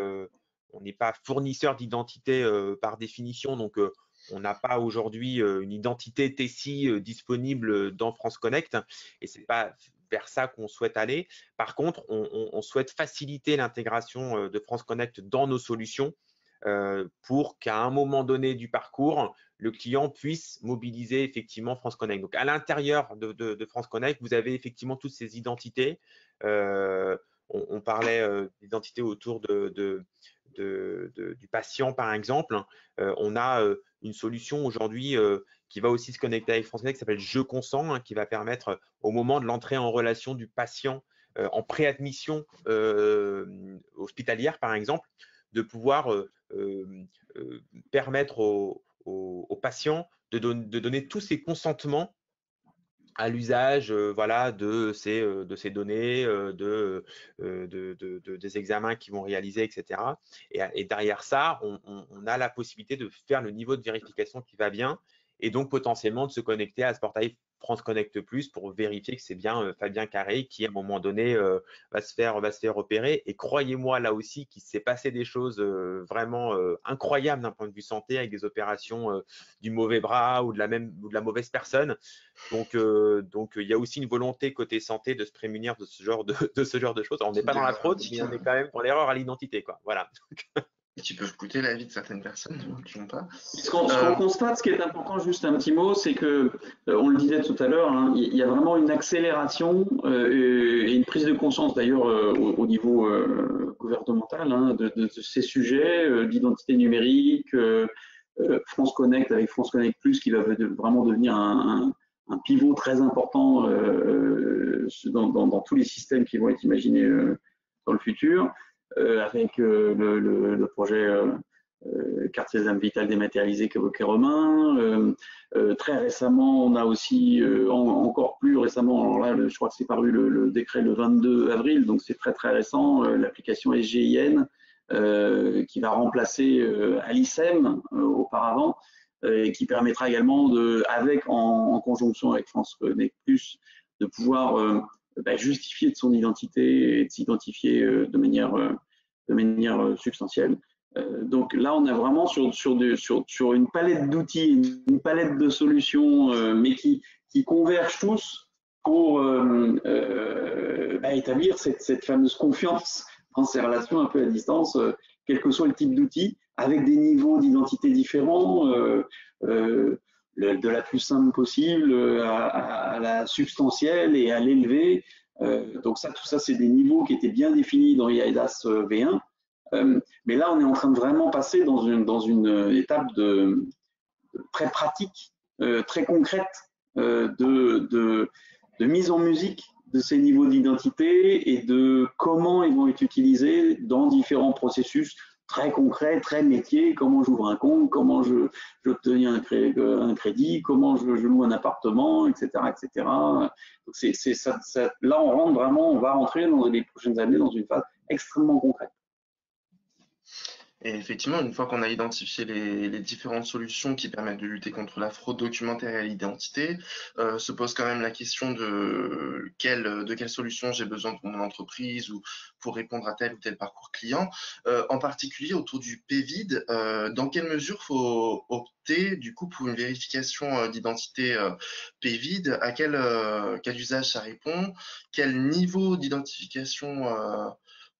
fournisseur d'identité par définition. Donc, on n'a pas aujourd'hui une identité Tessie disponible dans France Connect. Et c'est pas vers ça qu'on souhaite aller. Par contre, on souhaite faciliter l'intégration de France Connect dans nos solutions pour qu'à un moment donné du parcours, le client puisse mobiliser effectivement France Connect. Donc, à l'intérieur de France Connect, vous avez effectivement toutes ces identités. On parlait d'identité autour du patient, par exemple. On a une solution aujourd'hui qui va aussi se connecter avec France Connect, qui s'appelle Je consens, qui va permettre au moment de l'entrée en relation du patient en préadmission hospitalière, par exemple, de pouvoir permettre aux patients de donner tous ses consentements à l'usage voilà, de ces données, des examens qu'ils vont réaliser, etc. Et derrière ça, on a la possibilité de faire le niveau de vérification qui va bien et donc potentiellement de se connecter à ce portail France Connect Plus pour vérifier que c'est bien Fabien Carré qui, à un moment donné, va se faire repérer. Et croyez-moi, là aussi, qu'il s'est passé des choses vraiment incroyables d'un point de vue santé avec des opérations du mauvais bras ou de la mauvaise personne. Donc, il y a aussi une volonté côté santé de se prémunir de ce genre de choses. On n'est pas dans la fraude, mais on est quand même dans l'erreur à l'identité, quoi. Voilà. Et qui peuvent coûter la vie de certaines personnes qui n'ont pas. Ce qu'on constate, ce qui est important, juste un petit mot, c'est que, on le disait tout à l'heure, hein, il y a vraiment une accélération et une prise de conscience d'ailleurs au niveau gouvernemental hein, de ces sujets d'identité numérique, France Connect avec France Connect Plus qui va vraiment devenir un pivot très important dans tous les systèmes qui vont être imaginés dans le futur, avec le projet carte Sésame Vitale dématérialisée qu'évoquait Romain. Très récemment, on a aussi, encore plus récemment, alors là, je crois que c'est paru le décret le 22 avril, donc c'est très très récent, l'application SGIN qui va remplacer Alicem auparavant, et qui permettra également, en conjonction avec France Connect Plus, de pouvoir justifier de son identité et de s'identifier de manière substantielle. Donc là, on est vraiment sur une palette d'outils, une palette de solutions, mais qui convergent tous pour établir cette fameuse confiance dans ces relations un peu à distance, quel que soit le type d'outil, avec des niveaux d'identité différents, de la plus simple possible à la substantielle et à l'élevée. Donc ça, tout ça, c'est des niveaux qui étaient bien définis dans eIDAS V1. Mais là, on est en train de vraiment passer dans une étape très pratique, très concrète, de mise en musique de ces niveaux d'identité et de comment ils vont être utilisés dans différents processus très concrets, très métiers, comment j'ouvre un compte, comment j'obtiens un crédit, comment je loue un appartement, etc. etc. Donc là, on va rentrer dans les prochaines années dans une phase extrêmement concrète. Et effectivement, une fois qu'on a identifié les différentes solutions qui permettent de lutter contre la fraude documentaire et l'identité, se pose quand même la question de quelle solution j'ai besoin pour mon entreprise ou pour répondre à tel ou tel parcours client. En particulier autour du PVID, dans quelle mesure faut opter du coup pour une vérification d'identité PVID, à quel usage ça répond, quel niveau d'identification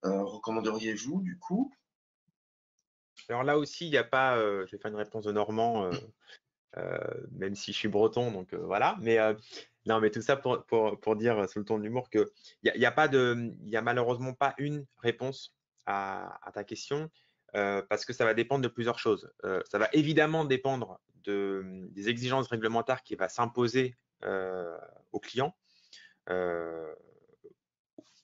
recommanderiez-vous du coup? Alors là aussi, il n'y a pas, je vais faire une réponse de Normand, même si je suis breton, donc voilà. Mais non, mais tout ça pour dire sous le ton de l'humour qu'il n'y a malheureusement pas une réponse à ta question parce que ça va dépendre de plusieurs choses. Ça va évidemment dépendre des exigences réglementaires qui va s'imposer aux clients.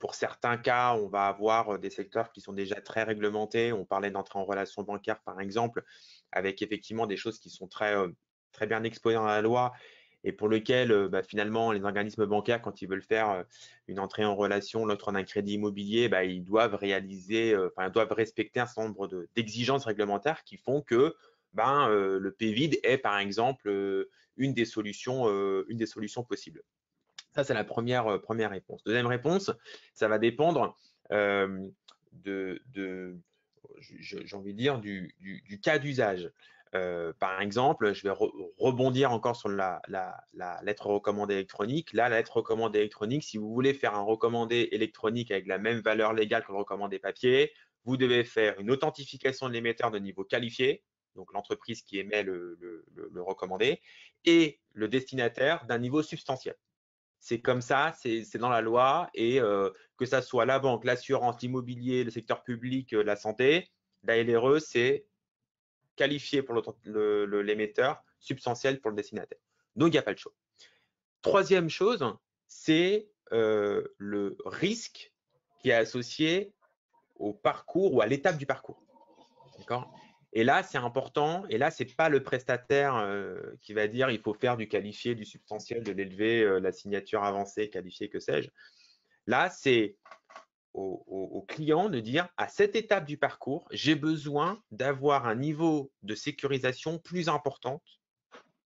Pour certains cas, on va avoir des secteurs qui sont déjà très réglementés. On parlait d'entrée en relation bancaire, par exemple, avec effectivement des choses qui sont très bien exposées dans la loi et pour lesquelles finalement les organismes bancaires, quand ils veulent faire une entrée en relation, l'octroi d'un crédit immobilier, ils doivent doivent respecter un certain nombre d'exigences réglementaires qui font que le PVID est par exemple une des solutions possibles. Ça, c'est la première réponse. Deuxième réponse, ça va dépendre j'ai envie de dire, du cas d'usage. Par exemple, je vais rebondir encore sur la lettre recommandée électronique. Là, la lettre recommandée électronique, si vous voulez faire un recommandé électronique avec la même valeur légale que le recommandé papier, vous devez faire une authentification de l'émetteur de niveau qualifié, donc l'entreprise qui émet le recommandé, et le destinataire d'un niveau substantiel. C'est comme ça, c'est dans la loi, et que ça soit la banque, l'assurance, l'immobilier, le secteur public, la santé, la LRE, c'est qualifié pour l'émetteur, substantiel pour le destinataire. Donc, il n'y a pas le choix. Troisième chose, c'est le risque qui est associé au parcours ou à l'étape du parcours. D'accord ? Et là, c'est important. Et là, ce n'est pas le prestataire qui va dire il faut faire du qualifié, du substantiel, de l'élevé, la signature avancée, qualifiée, que sais-je. Là, c'est au client de dire à cette étape du parcours, j'ai besoin d'avoir un niveau de sécurisation plus importante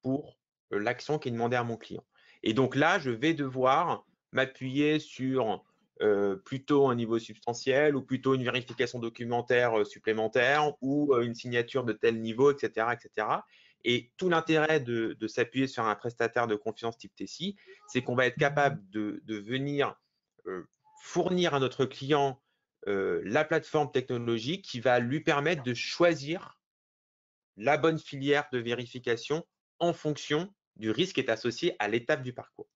pour l'action qui est demandée à mon client. Et donc là, je vais devoir m'appuyer sur plutôt un niveau substantiel ou plutôt une vérification documentaire supplémentaire ou une signature de tel niveau, etc. etc. Et tout l'intérêt de s'appuyer sur un prestataire de confiance type TESI, c'est qu'on va être capable de venir fournir à notre client la plateforme technologique qui va lui permettre de choisir la bonne filière de vérification en fonction du risque qui est associé à l'étape du parcours.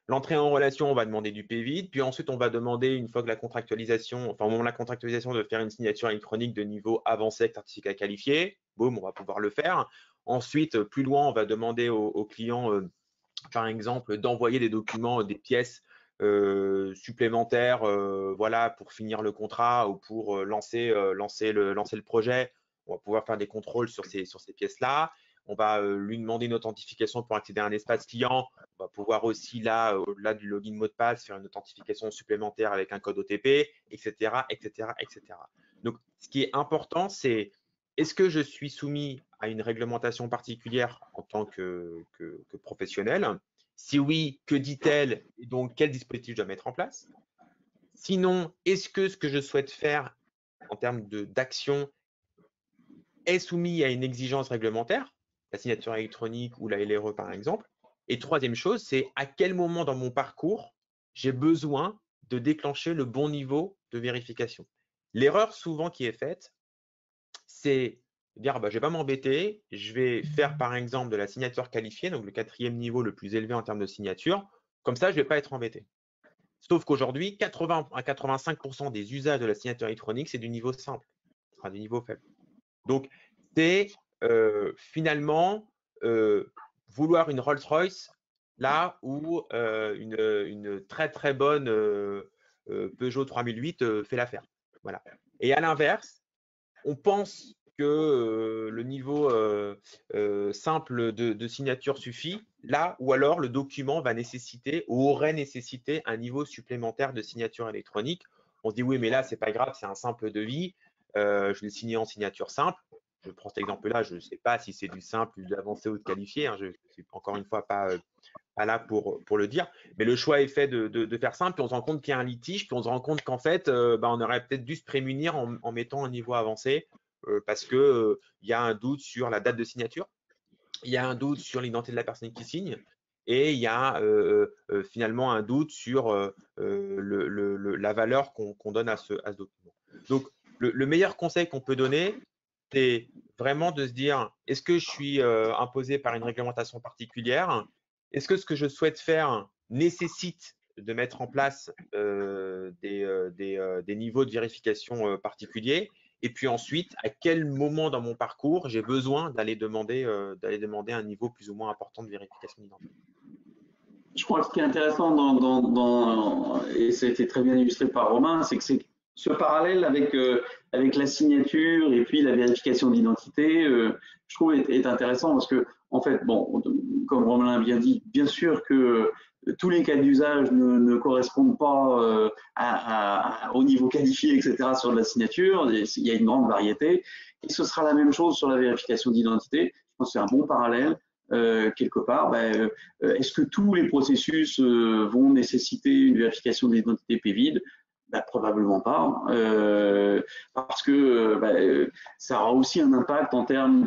L'entrée en relation, on va demander du PVID, puis ensuite on va demander, une fois que la contractualisation, enfin au moment de la contractualisation, de faire une signature électronique de niveau avancé avec certificat qualifié. Boum, on va pouvoir le faire. Ensuite, plus loin, on va demander au client, par exemple, d'envoyer des documents, des pièces supplémentaires, voilà, pour finir le contrat ou pour lancer le projet. On va pouvoir faire des contrôles sur ces pièces-là. On va lui demander une authentification pour accéder à un espace client. On va pouvoir aussi, là, au-delà du login mot de passe, faire une authentification supplémentaire avec un code OTP, etc., etc., etc. Donc, ce qui est important, c'est est-ce que je suis soumis à une réglementation particulière en tant que professionnel? Si oui, que dit-elle et donc quel dispositif je dois mettre en place? Sinon, est-ce que ce que je souhaite faire en termes d'action est soumis à une exigence réglementaire, la signature électronique ou la LRE par exemple? Et troisième chose, c'est à quel moment dans mon parcours j'ai besoin de déclencher le bon niveau de vérification. L'erreur souvent qui est faite, c'est de dire bah, je ne vais pas m'embêter, je vais faire par exemple de la signature qualifiée, donc le quatrième niveau le plus élevé en termes de signature, comme ça je ne vais pas être embêté. Sauf qu'aujourd'hui, 80 à 85% des usages de la signature électronique, c'est du niveau simple, enfin du niveau faible. Donc, c'est finalement vouloir une Rolls-Royce là où une très très bonne Peugeot 3008 fait l'affaire. Voilà. Et à l'inverse, on pense que le niveau simple de signature suffit, là où alors le document va nécessiter ou aurait nécessité un niveau supplémentaire de signature électronique. On se dit oui, mais là, c'est pas grave, c'est un simple devis, je l'ai signé en signature simple. Je prends cet exemple-là, je ne sais pas si c'est du simple, de l'avancé ou de qualifié, hein, je ne suis encore une fois pas là pour le dire, mais le choix est fait de faire simple, puis on se rend compte qu'il y a un litige, puis on se rend compte qu'en fait, on aurait peut-être dû se prémunir en mettant un niveau avancé, parce qu'il y a un doute sur la date de signature, il y a un doute sur l'identité de la personne qui signe, et il y a finalement un doute sur la valeur qu'on donne à ce document. Donc, le meilleur conseil qu'on peut donner, c'est vraiment de se dire, est-ce que je suis imposé par une réglementation particulière? Est-ce que ce que je souhaite faire nécessite de mettre en place des niveaux de vérification particuliers? Et puis ensuite, à quel moment dans mon parcours j'ai besoin d'aller demander un niveau plus ou moins important de vérification d'identité? Je crois que ce qui est intéressant et ça a été très bien illustré par Romain, c'est que ce parallèle avec la signature et puis la vérification d'identité, je trouve est intéressant parce que, en fait, bon, comme Romain l'a bien dit, bien sûr que tous les cas d'usage ne correspondent pas au niveau qualifié, etc. sur la signature. Il y a une grande variété. Et ce sera la même chose sur la vérification d'identité. Je pense que c'est un bon parallèle. Quelque part, est-ce que tous les processus vont nécessiter une vérification de l'identité PVID? Probablement pas, parce que ça aura aussi un impact en termes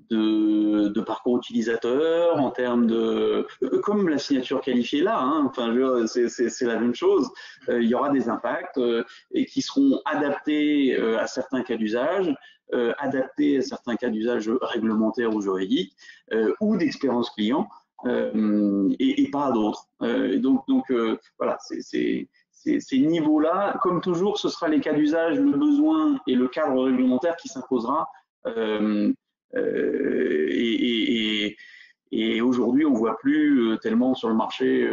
de parcours utilisateur, en termes de, comme la signature qualifiée là, hein, enfin, c'est la même chose. Il y aura des impacts et qui seront adaptés à certains cas d'usage, adaptés à certains cas d'usage réglementaires ou juridiques, ou d'expérience client, et pas à d'autres. Donc voilà, ces niveaux-là, comme toujours, ce sera les cas d'usage, le besoin et le cadre réglementaire qui s'imposera. Et aujourd'hui, on ne voit plus tellement sur le marché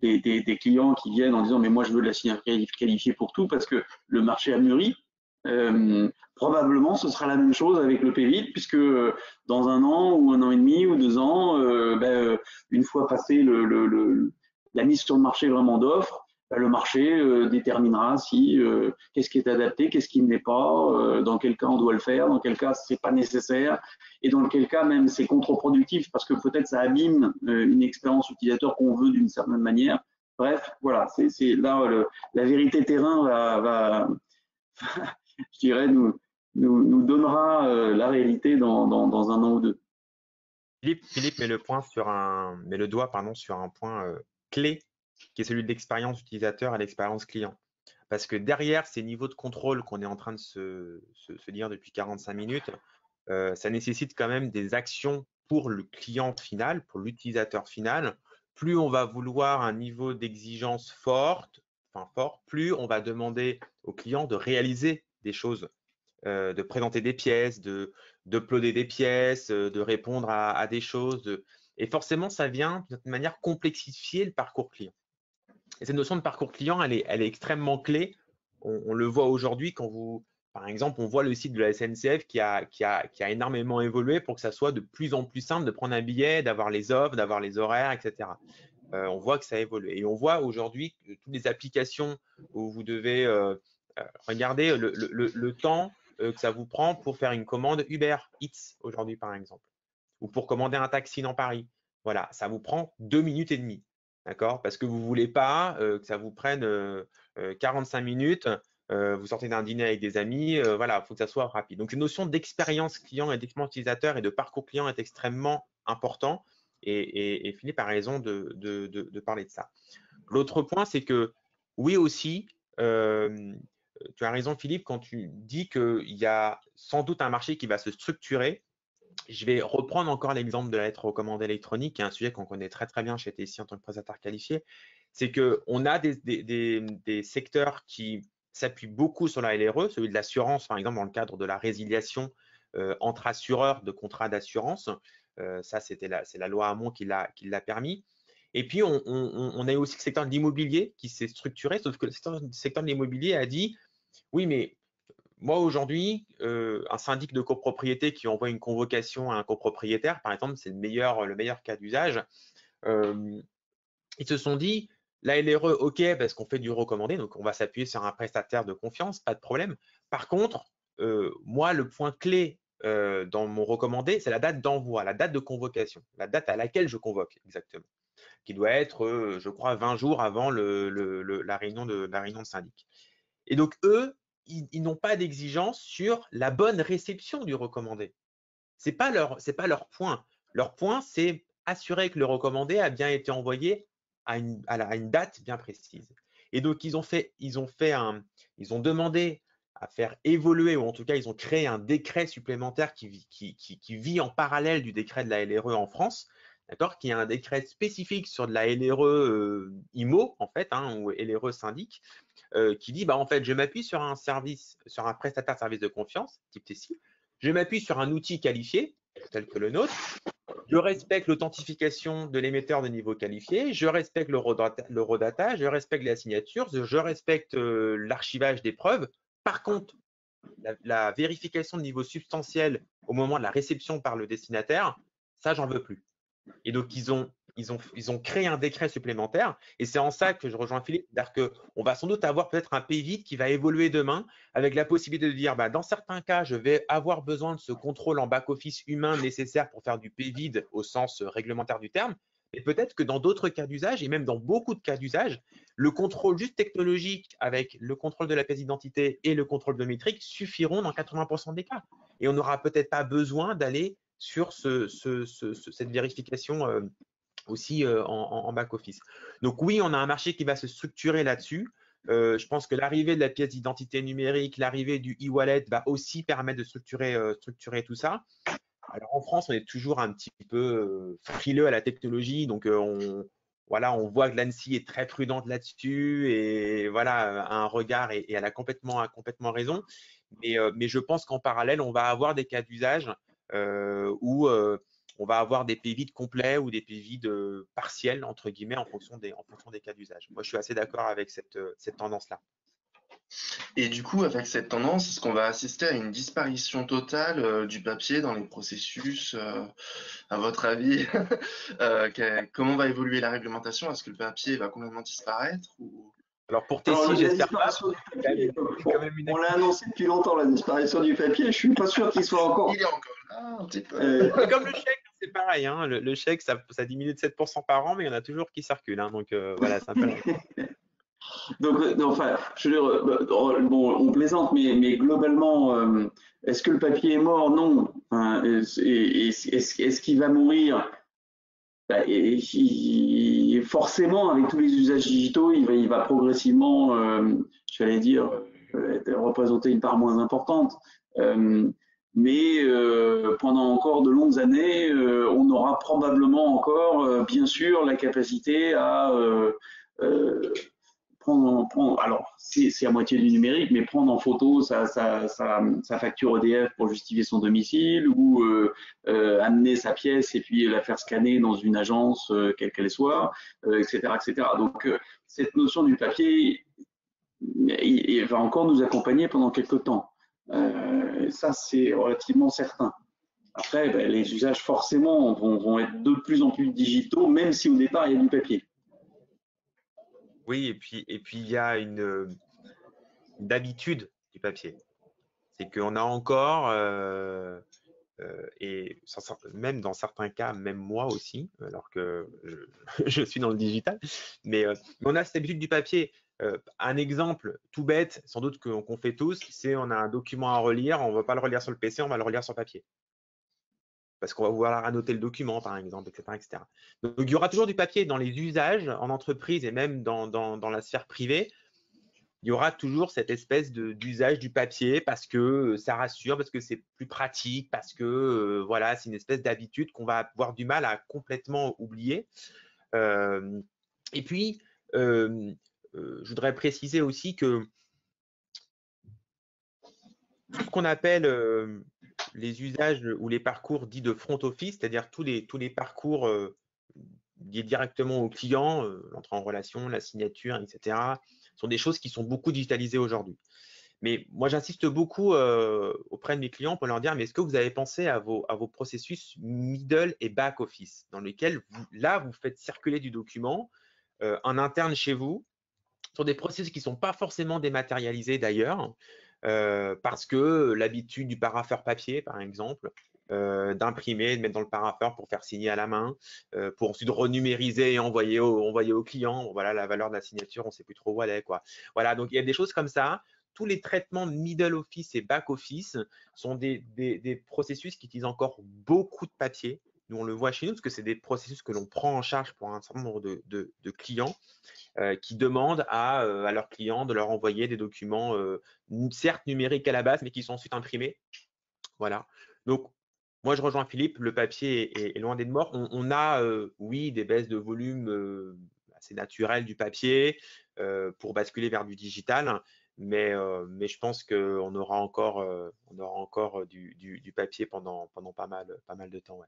des clients qui viennent en disant mais moi je veux de la signature qualifiée pour tout parce que le marché a mûri. Probablement ce sera la même chose avec le PVIT puisque dans 1 an ou 1 an et demi ou 2 ans, une fois passé la mise sur le marché vraiment d'offres, le marché déterminera si qu'est-ce qui est adapté, qu'est-ce qui ne l'est pas, dans quel cas on doit le faire, dans quel cas c'est pas nécessaire, et dans quel cas même c'est contre-productif parce que peut-être ça abîme une expérience utilisateur qu'on veut d'une certaine manière. Bref, voilà, c'est là la vérité terrain va je dirais, nous donnera la réalité dans 1 an ou 2. Philippe met le doigt sur un point clé qui est celui de l'expérience utilisateur et l'expérience client. Parce que derrière ces niveaux de contrôle qu'on est en train de se dire depuis 45 minutes, ça nécessite quand même des actions pour le client final, pour l'utilisateur final. Plus on va vouloir un niveau d'exigence fort, plus on va demander au client de réaliser des choses, de présenter des pièces, d'uploader des pièces, de répondre à des choses. Et forcément, ça vient d'une manière complexifier le parcours client. Et cette notion de parcours client, elle est extrêmement clé. On le voit aujourd'hui quand par exemple, on voit le site de la SNCF qui a énormément évolué pour que ça soit de plus en plus simple de prendre un billet, d'avoir les offres, d'avoir les horaires, etc. On voit que ça évolue. Et on voit aujourd'hui que toutes les applications où vous devez regarder le temps que ça vous prend pour faire une commande Uber Eats aujourd'hui, par exemple, ou pour commander un taxi dans Paris. Voilà, ça vous prend 2 minutes et demie. D'accord? Parce que vous ne voulez pas que ça vous prenne 45 minutes. Vous sortez d'un dîner avec des amis. Voilà, il faut que ça soit rapide. Donc, cette notion d'expérience client et d'expérience utilisateur et de parcours client est extrêmement important. Et Philippe a raison de parler de ça. L'autre point, c'est que oui aussi, tu as raison Philippe quand tu dis qu'il y a sans doute un marché qui va se structurer. Je vais reprendre encore l'exemple de la lettre recommandée électronique, qui est un sujet qu'on connaît très très bien chez TSI en tant que prestataire qualifié. C'est qu'on a des secteurs qui s'appuient beaucoup sur la LRE, celui de l'assurance par exemple dans le cadre de la résiliation entre assureurs de contrats d'assurance. Ça, c'est la loi Hamon qui l'a permis. Et puis, on a aussi le secteur de l'immobilier qui s'est structuré, sauf que le secteur de l'immobilier a dit oui, mais moi aujourd'hui, un syndic de copropriété qui envoie une convocation à un copropriétaire, par exemple, c'est le meilleur cas d'usage. Ils se sont dit, la LRE, ok, parce qu'on fait du recommandé, donc on va s'appuyer sur un prestataire de confiance, pas de problème. Par contre, moi, le point clé dans mon recommandé, c'est la date d'envoi, la date de convocation, la date à laquelle je convoque exactement, qui doit être, je crois, 20 jours avant la réunion de syndic. Et donc, eux, ils n'ont pas d'exigence sur la bonne réception du recommandé. Ce n'est pas leur point. Leur point, c'est assurer que le recommandé a bien été envoyé à une date bien précise. Et donc, ils ont demandé à faire évoluer, ou en tout cas, ils ont créé un décret supplémentaire qui vit en parallèle du décret de la LRE en France, d'accord, qui est un décret spécifique sur de la LRE IMO, en fait, ou LRE syndic, qui dit, en fait, je m'appuie sur un prestataire de service de confiance, type TSI, je m'appuie sur un outil qualifié, tel que le nôtre, je respecte l'authentification de l'émetteur de niveau qualifié, je respecte le raw data, je respecte la signature, je respecte l'archivage des preuves. Par contre, la vérification de niveau substantiel au moment de la réception par le destinataire, ça, j'en veux plus. Et donc, ils ont créé un décret supplémentaire. Et c'est en ça que je rejoins Philippe, c'est-à-dire qu'on va sans doute avoir peut-être un PVIT qui va évoluer demain avec la possibilité de dire, dans certains cas, je vais avoir besoin de ce contrôle en back-office humain nécessaire pour faire du PVID au sens réglementaire du terme. Et peut-être que dans d'autres cas d'usage, et même dans beaucoup de cas d'usage, le contrôle juste technologique avec le contrôle de la pièce d'identité et le contrôle biométrique suffiront dans 80% des cas. Et on n'aura peut-être pas besoin d'aller sur cette vérification aussi en back-office. Donc oui, on a un marché qui va se structurer là-dessus. Je pense que l'arrivée de la pièce d'identité numérique, l'arrivée du e-wallet va aussi permettre de structurer tout ça. Alors en France, on est toujours un petit peu frileux à la technologie, donc on voit que l'ANSSI est très prudente là-dessus et voilà, a un regard et elle a complètement raison. Mais je pense qu'en parallèle, on va avoir des cas d'usage où on va avoir des pays vides complets ou des pays vides partiels, entre guillemets, en fonction des cas d'usage. Moi, je suis assez d'accord avec cette tendance-là. Et du coup, avec cette tendance, est-ce qu'on va assister à une disparition totale du papier dans les processus à votre avis? Comment va évoluer la réglementation? Est-ce que le papier va complètement disparaître ou... Alors pour Alors, Tessie, la j'espère pas. disparition du papier, quand même une on l'a annoncé depuis longtemps, la disparition du papier. Je suis pas sûr qu'il soit encore. Il est encore là, un petit peu. Comme le chèque, c'est pareil. Hein. Le chèque, ça diminue de 7% par an, mais il y en a toujours qui circulent. Hein. Donc voilà, c'est un peu la... Donc, enfin, je veux dire, bon, on plaisante, mais globalement, est-ce que le papier est mort? Non. Enfin, est-ce qu'il va mourir? Bah, forcément, avec tous les usages digitaux, il va progressivement, j'allais dire, représenter une part moins importante. Mais pendant encore de longues années, on aura probablement encore, bien sûr, la capacité à prendre, alors c'est à moitié du numérique, mais prendre en photo sa facture EDF pour justifier son domicile ou amener sa pièce et puis la faire scanner dans une agence, quelle qu'elle soit, etc., etc. Donc cette notion du papier, il va encore nous accompagner pendant quelques temps. Ça, c'est relativement certain. Après, ben, les usages forcément vont être de plus en plus digitaux, même si au départ, il y a du papier. Oui, et puis il y a une habitude du papier. C'est qu'on a encore, et même dans certains cas, même moi aussi, alors que je suis dans le digital, mais on a cette habitude du papier. Un exemple tout bête, sans doute qu'on fait tous, c'est on a un document à relire, on ne va pas le relire sur le PC, on va le relire sur papier. Parce qu'on va vouloir annoter le document, par exemple, etc., etc. Donc, il y aura toujours du papier dans les usages en entreprise et même dans la sphère privée. Il y aura toujours cette espèce d'usage du papier parce que ça rassure, parce que c'est plus pratique, parce que voilà, c'est une espèce d'habitude qu'on va avoir du mal à complètement oublier. Et puis, je voudrais préciser aussi que tout ce qu'on appelle les usages ou les parcours dits de front office, c'est-à-dire tous les parcours liés directement au client, l'entrée en relation, la signature, etc., sont des choses qui sont beaucoup digitalisées aujourd'hui. Mais moi, j'insiste beaucoup auprès de mes clients pour leur dire, mais est-ce que vous avez pensé à vos processus middle et back office, dans lesquels vous faites circuler du document en interne chez vous, sur des processus qui ne sont pas forcément dématérialisés d'ailleurs, parce que l'habitude du parapheur papier, par exemple, d'imprimer, de mettre dans le parapheur pour faire signer à la main, pour ensuite renumériser et envoyer au client. Voilà, la valeur de la signature, on ne sait plus trop où elle est, quoi. Voilà, donc il y a des choses comme ça. Tous les traitements middle office et back office sont des processus qui utilisent encore beaucoup de papier. Nous, on le voit chez nous parce que c'est des processus que l'on prend en charge pour un certain nombre de clients qui demandent à leurs clients de leur envoyer des documents, certes numériques à la base, mais qui sont ensuite imprimés. Voilà. Donc, moi, je rejoins Philippe, le papier est loin d'être mort. On a, oui, des baisses de volume assez naturelles du papier pour basculer vers du digital, mais je pense qu'on aura encore, du papier pendant pas mal de temps, ouais.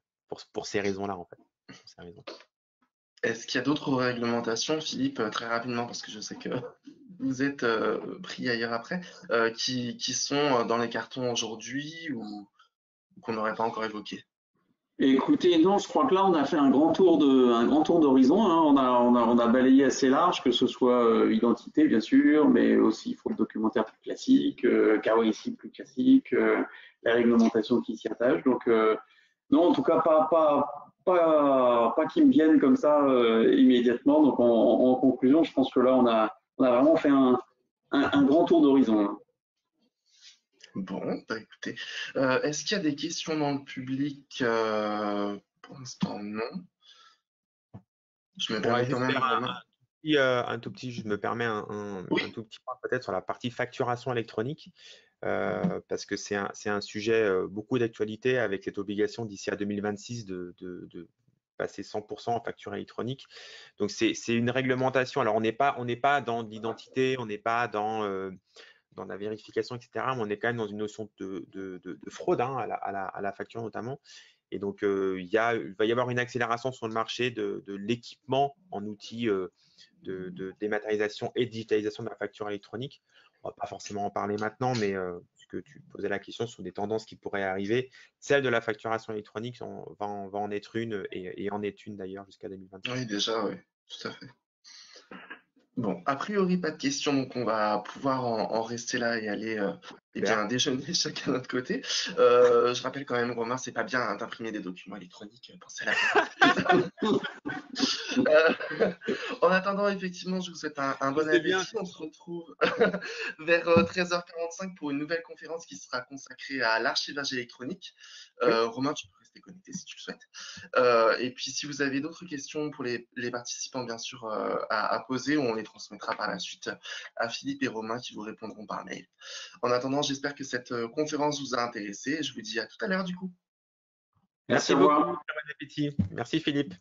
Pour ces raisons-là, en fait. Pour ces raisons. Est-ce qu'il y a d'autres réglementations, Philippe, très rapidement, parce que je sais que vous êtes pris ailleurs après, qui sont dans les cartons aujourd'hui ou qu'on n'aurait pas encore évoqué? Écoutez, non, je crois que là, on a fait un grand tour d'horizon. Hein. On a balayé assez large, que ce soit identité, bien sûr, mais aussi fraude documentaire plus classique, KYC plus classique, la réglementation qui s'y attache. Donc, non, en tout cas, pas qui me viennent comme ça immédiatement. Donc en conclusion, je pense que là, on a vraiment fait un grand tour d'horizon, hein. Bon, bah écoutez, est-ce qu'il y a des questions dans le public? Pour l'instant, non. Je me permets quand même, Romain. Un tout petit, je me permets un tout petit point peut-être sur la partie facturation électronique, parce que c'est un sujet beaucoup d'actualité avec cette obligation d'ici à 2026 de passer 100% en facture électronique. Donc c'est une réglementation. Alors on n'est pas dans l'identité, on n'est pas dans la vérification, etc. Mais on est quand même dans une notion de fraude, hein, à la facture notamment. Et donc, il va y avoir une accélération sur le marché de l'équipement en outils de dématérialisation et de digitalisation de la facture électronique. On ne va pas forcément en parler maintenant, mais puisque tu posais la question sur des tendances qui pourraient arriver, celle de la facturation électronique va en être une et en est une d'ailleurs jusqu'à 2025. Oui, déjà, oui, tout à fait. Bon, a priori, pas de questions, donc on va pouvoir en rester là et aller déjeuner chacun de notre côté. Je rappelle quand même, Romain, c'est pas bien, hein, d'imprimer des documents électroniques, pensez à la en attendant, effectivement, je vous souhaite un bon appétit. On se retrouve vers 13h45 pour une nouvelle conférence qui sera consacrée à l'archivage électronique. Romain, tu peux rester connecté si tu le souhaites. Et puis, si vous avez d'autres questions pour les participants, bien sûr, à poser, on les transmettra par la suite à Philippe et Romain qui vous répondront par mail. En attendant, j'espère que cette conférence vous a intéressé. Je vous dis à tout à l'heure, du coup. Merci beaucoup. Très bon appétit. Merci Philippe.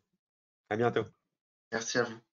À bientôt. Merci à vous.